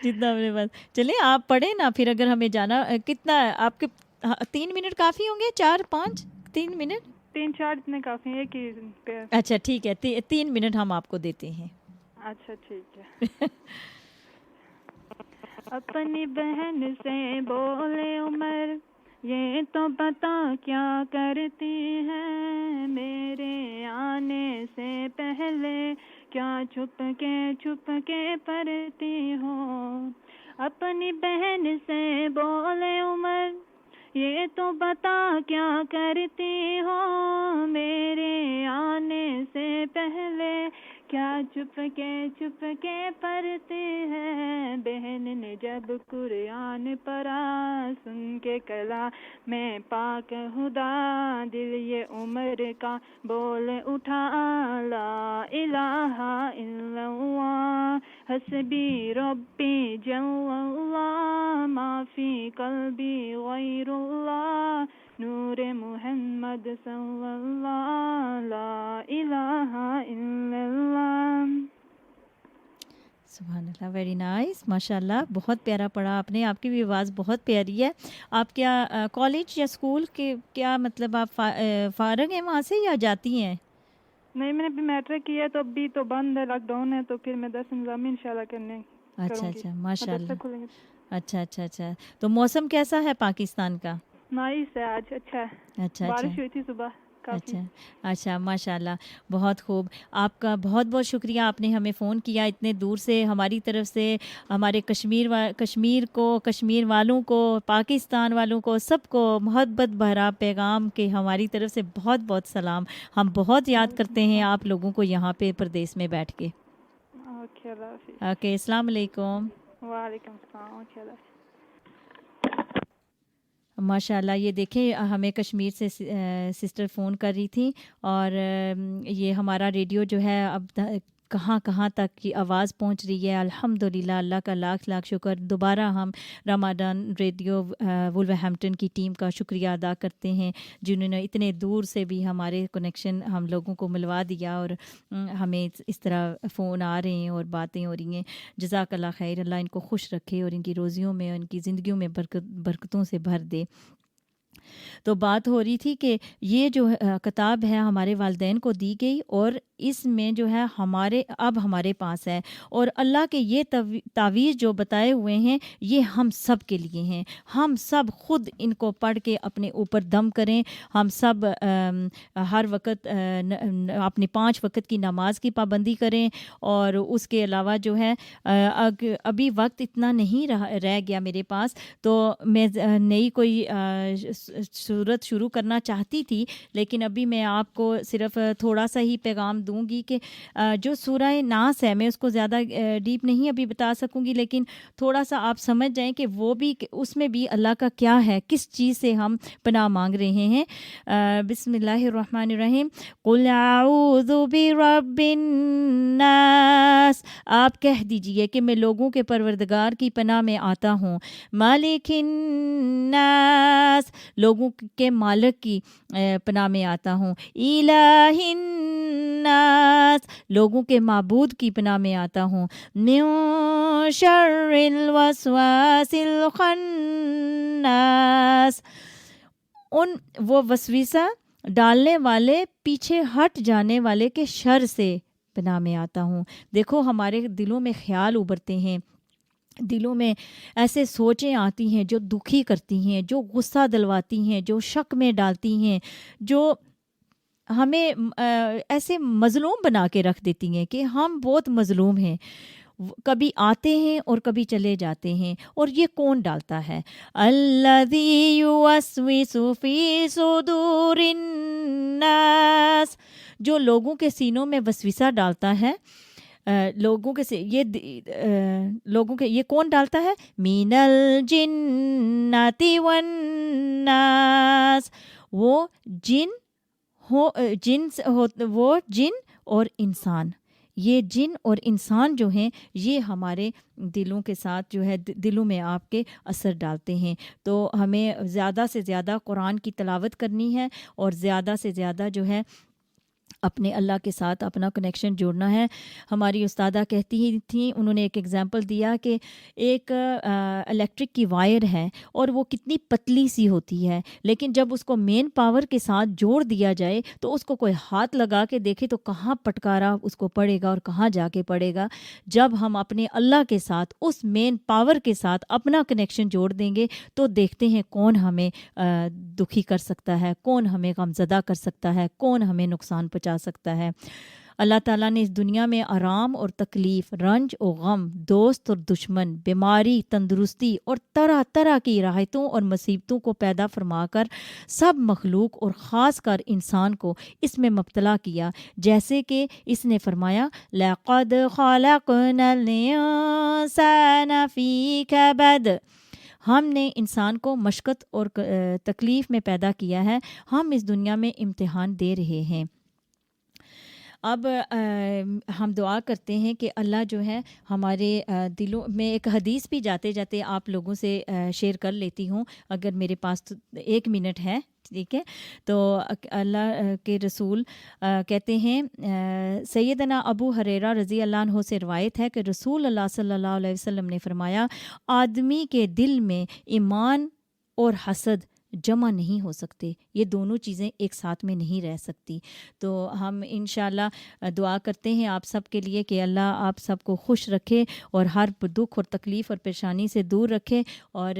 جتنا میرے پاس، چلیں آپ پڑھیں نا، پھر اگر ہمیں جانا کتنا آپ کے 3 منٹ کافی ہوں گے؟ 4-5 3 منٹ؟ 3-4 اتنے کافی ہیں، ایک ہی پہ۔ اچھا ٹھیک ہے، 3 منٹ ہم آپ کو دیتے ہیں۔ اچھا ٹھیک ہے۔ اپنی بہن سے بولے عمر، یہ تو بتا کیا کرتی ہے، میرے آنے سے پہلے کیا چھپ کے پڑھتی ہو۔ اپنی بہن سے بولے عمر، یہ تو بتا کیا کرتی ہو، میرے آنے سے پہلے کیا چھپ کے پڑھتی ہے۔ بہن نے جب قرآن پڑھا، سن کے کلام میں پاک خدا، دل یہ عمر کا بول اٹھا، لا الہ الا اللہ، حسبی ربی جل اللہ، ما فی قلبی غیر اللہ، نور محمد صلی اللہ، لا الہ الا اللہ۔ سبحان اللہ، ویری نائس، ماشاء اللہ، بہت پیارا پڑھا آپ نے، آپ کی بھی آواز بہت پیاری ہے۔ آپ کیا کالج یا اسکول کے کیا مطلب آپ فارغ ہیں وہاں سے یا جاتی ہیں؟ نہیں میں نے ابھی میٹرک کیا تو ابھی تو بند ہے، لاک ڈاؤن ہے، تو پھر میں 10 نظامی انشاءاللہ کروں گی۔ اچھا ماشاء مدرسہ اللہ، کھولیں گے۔ اچھا، تو موسم کیسا ہے پاکستان کا؟ نائس ہے، آج اچھا ہے، اچھا بارش ہوئی تھی صبح کافی۔ اچھا ماشاء اللہ، بہت خوب۔ آپ کا بہت بہت شکریہ، آپ نے ہمیں فون کیا اتنے دور سے، ہماری طرف سے ہمارے کشمیر کو، کشمیر والوں کو، پاکستان والوں کو، سب کو محبت بھرا پیغام کے ہماری طرف سے بہت بہت سلام۔ ہم بہت یاد کرتے ہیں آپ لوگوں کو یہاں پہ پردیس میں بیٹھ کے۔ اوکے، اللہ حافظ۔ اوکے، السلام علیکم۔ وعلیکم السلام، اوکے، اللہ حافظ۔ ماشاء اللہ، یہ دیکھیں ہمیں کشمیر سے سسٹر فون کر رہی تھی، اور یہ ہمارا ریڈیو جو ہے اب کہاں کہاں تک کی آواز پہنچ رہی ہے، الحمدللہ، اللہ کا لاکھ لاکھ شکر۔ دوبارہ ہم رمضان ریڈیو وولورہمپٹن کی ٹیم کا شکریہ ادا کرتے ہیں، جنہوں نے اتنے دور سے بھی ہمارے کنیکشن ہم لوگوں کو ملوا دیا، اور ہمیں اس طرح فون آ رہے ہیں اور باتیں ہو رہی ہیں۔ جزاک اللہ خیر، اللہ ان کو خوش رکھے اور ان کی روزیوں میں، ان کی زندگیوں میں برکتوں سے بھر دے۔ تو بات ہو رہی تھی کہ یہ جو کتاب ہے ہمارے والدین کو دی گئی اور اس میں جو ہے اب ہمارے پاس ہے، اور اللہ کے یہ تعویذ جو بتائے ہوئے ہیں یہ ہم سب کے لیے ہیں۔ ہم سب خود ان کو پڑھ کے اپنے اوپر دم کریں۔ ہم سب ہر وقت اپنی 5 وقت کی نماز کی پابندی کریں، اور اس کے علاوہ جو ہے ابھی وقت اتنا نہیں رہ گیا میرے پاس، تو میں نئی کوئی صورت شروع کرنا چاہتی تھی، لیکن ابھی میں آپ کو صرف تھوڑا سا ہی پیغام دوں گی کہ جو سورہ ناس ہے میں اس کو زیادہ ڈیپ نہیں ابھی بتا سکوں گی، لیکن تھوڑا سا آپ سمجھ جائیں کہ وہ بھی اس میں بھی اللہ کا کیا ہے، کس چیز سے ہم پناہ مانگ رہے ہیں۔ بسم اللہ الرحمن الرحیم۔ قل اعوذ برب الناس، آپ کہہ دیجئے کہ میں لوگوں کے پروردگار کی پناہ میں آتا ہوں۔ مالک الناس، لوگوں کے مالک کی پناہ میں آتا ہوں۔ الہ الناس، لوگوں کے معبود کی پناہ میں آتا ہوں۔ من شر الوسواس الخناس، وہ وسوسہ ڈالنے والے، پیچھے ہٹ جانے والے کے شر سے پناہ میں آتا ہوں۔ دیکھو ہمارے دلوں میں خیال ابھرتے ہیں، دلوں میں ایسے سوچیں آتی ہیں جو دکھی کرتی ہیں، جو غصہ دلواتی ہیں، جو شک میں ڈالتی ہیں، جو ہمیں ایسے مظلوم بنا کے رکھ دیتی ہیں کہ ہم بہت مظلوم ہیں۔ کبھی آتے ہیں اور کبھی چلے جاتے ہیں، اور یہ کون ڈالتا ہے؟ الذی یوسوس فی صدور الناس، جو لوگوں کے سینوں میں وسوسہ ڈالتا ہے، لوگوں کے یہ کون ڈالتا ہے؟ من الجنۃ والناس، وہ جن اور انسان، یہ جن اور انسان جو ہیں یہ ہمارے دلوں کے ساتھ جو ہے دلوں میں آپ کے اثر ڈالتے ہیں۔ تو ہمیں زیادہ سے زیادہ قرآن کی تلاوت کرنی ہے، اور زیادہ سے زیادہ جو ہے اپنے اللہ کے ساتھ اپنا کنیکشن جوڑنا ہے۔ ہماری استادہ کہتی ہی تھیں، انہوں نے ایک ایگزامپل دیا کہ ایک الیکٹرک کی وائر ہے اور وہ کتنی پتلی سی ہوتی ہے، لیکن جب اس کو مین پاور کے ساتھ جوڑ دیا جائے تو اس کو کوئی ہاتھ لگا کے دیکھے تو کہاں پٹکارا اس کو پڑے گا اور کہاں جا کے پڑے گا۔ جب ہم اپنے اللہ کے ساتھ اس مین پاور کے ساتھ اپنا کنیکشن جوڑ دیں گے تو دیکھتے ہیں کون ہمیں دکھی کر سکتا ہے، کون ہمیں غمزدہ کر سکتا ہے، کون ہمیں نقصان پہنچا سکتا ہے۔ اللہ تعالیٰ نے اس دنیا میں آرام اور تکلیف، رنج اور غم، دوست اور دشمن، بیماری، تندرستی اور طرح طرح کی راحتوں اور مصیبتوں کو پیدا فرما کر سب مخلوق اور خاص کر انسان کو اس میں مبتلا کیا، جیسے کہ اس نے فرمایا لَقَدْ خَلَقْنَا الْإِنسَانَ فِي كَبَدٍ، ہم نے انسان کو مشقت اور تکلیف میں پیدا کیا ہے، ہم اس دنیا میں امتحان دے رہے ہیں۔ اب ہم دعا کرتے ہیں کہ اللہ جو ہے ہمارے دلوں میں، ایک حدیث بھی جاتے جاتے آپ لوگوں سے شیئر کر لیتی ہوں اگر میرے پاس 1 منٹ ہے، ٹھیک ہے؟ تو اللہ کے رسول کہتے ہیں، سیدنا ابو ہریرہ رضی اللہ عنہ سے روایت ہے کہ رسول اللہ صلی اللہ علیہ وسلم نے فرمایا، آدمی کے دل میں ایمان اور حسد جمع نہیں ہو سکتے، یہ دونوں چیزیں ایک ساتھ میں نہیں رہ سکتی۔ تو ہم انشاءاللہ دعا کرتے ہیں آپ سب کے لیے کہ اللہ آپ سب کو خوش رکھے اور ہر دکھ اور تکلیف اور پریشانی سے دور رکھے، اور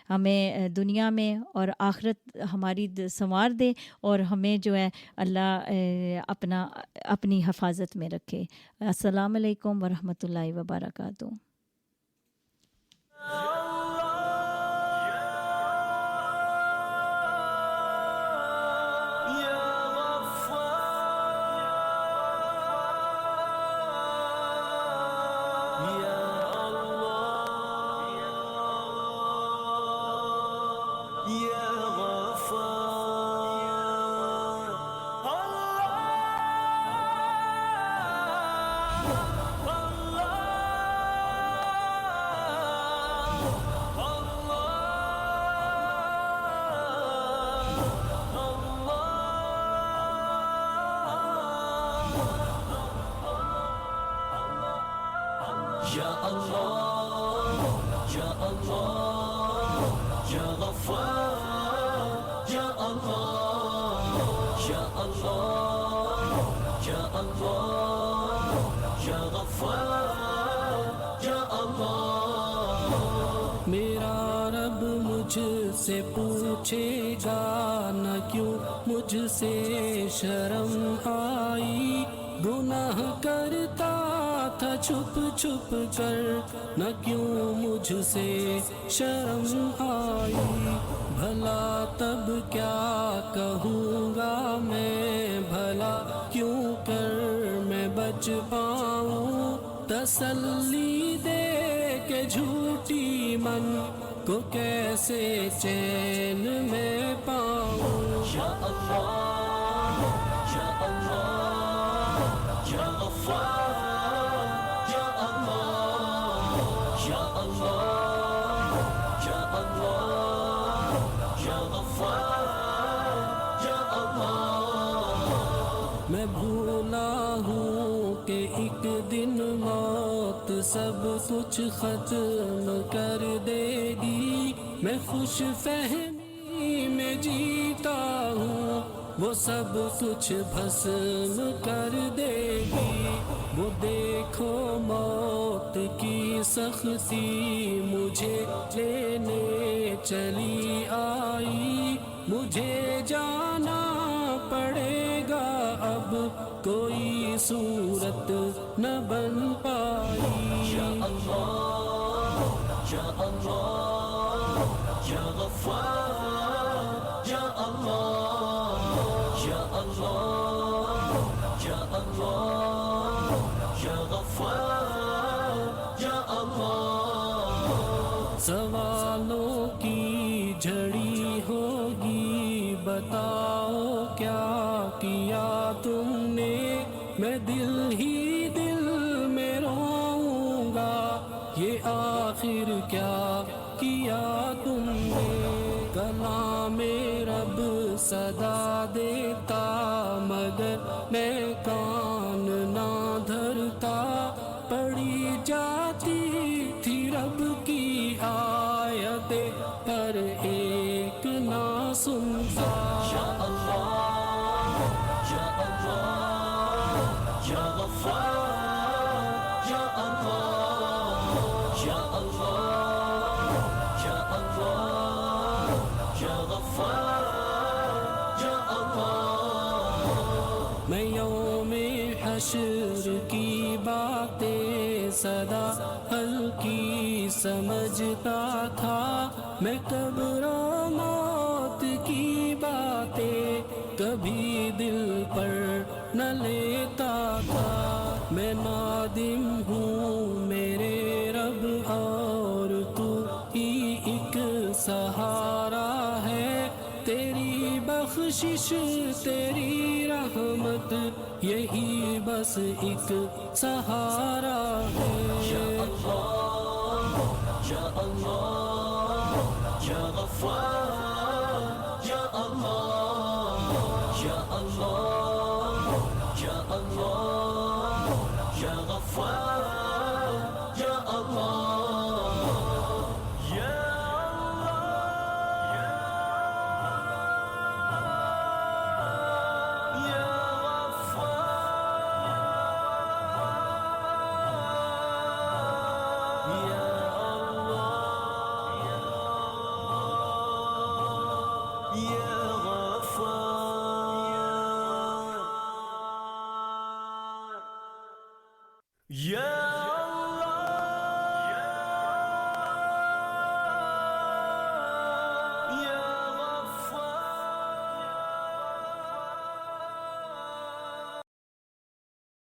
ہمیں دنیا میں اور آخرت ہماری سنوار دے، اور ہمیں جو ہے اللہ اپنی حفاظت میں رکھے۔ السلام علیکم ورحمۃ اللہ وبرکاتہ۔ مجھ سے پوچھے گا نہ کیوں مجھ سے شرم آئی، گناہ کرتا تھا چھپ چھپ کر نہ کیوں مجھ سے شرم آئی، بھلا تب کیا کہوں گا میں، بھلا کیوں کر میں بچ پاؤں، تسلی دے کے جھوٹی من کو کیسے چین میں پاؤں۔ یا اللہ یا اللہ یا غفار یا اللہ یا اللہ یا اللہ یا غفار یا اللہ۔ میں بھولا ہوں کہ ایک دن موت سب کچھ ختم کر دے گی، میں خوش فہمی میں جیتا ہوں، وہ سب کچھ بھسم کر دے گی، وہ دیکھو موت کی سختی مجھے لینے چلی آئی، مجھے جانا پڑے گا اب کوئی صورت نہ بن پائی۔ یا اللہ یا اللہ یا غفار یا اللہ یا اللہ یا اللہ یا غفار یا اللہ۔ سوالوں کی جھڑی ہوگی، بتاؤ کیا کیا تم نے، میں دل ہی دل میں روؤں گا، یہ آخر کیا کیا تم نے، کلام رب صدا دیتا مگر میں کان نہ دھرتا، پڑی جاتی تھی رب کی آیتیں پر ایک نہ سنتا۔ یا اللہ یا اللہ یا غفار یا اللہ یا اللہ یا اللہ یا غفار یا اللہ۔ میں یوم حشر کی باتیں سدا ہلکی سمجھتا تھا، میں قبر و موت کی باتیں کبھی دل پر نہ لیتا تھا، میں نادم ہوں میرے رب اور تو ہی ایک سہارا ہے، تیری بخشش تیری رحمت یہی بس ایک سہارا ہے۔ یا اللہ یا اللہ یا غفار یا اللہ یا اللہ یا اللہ یا غفار یا اللہ یا یا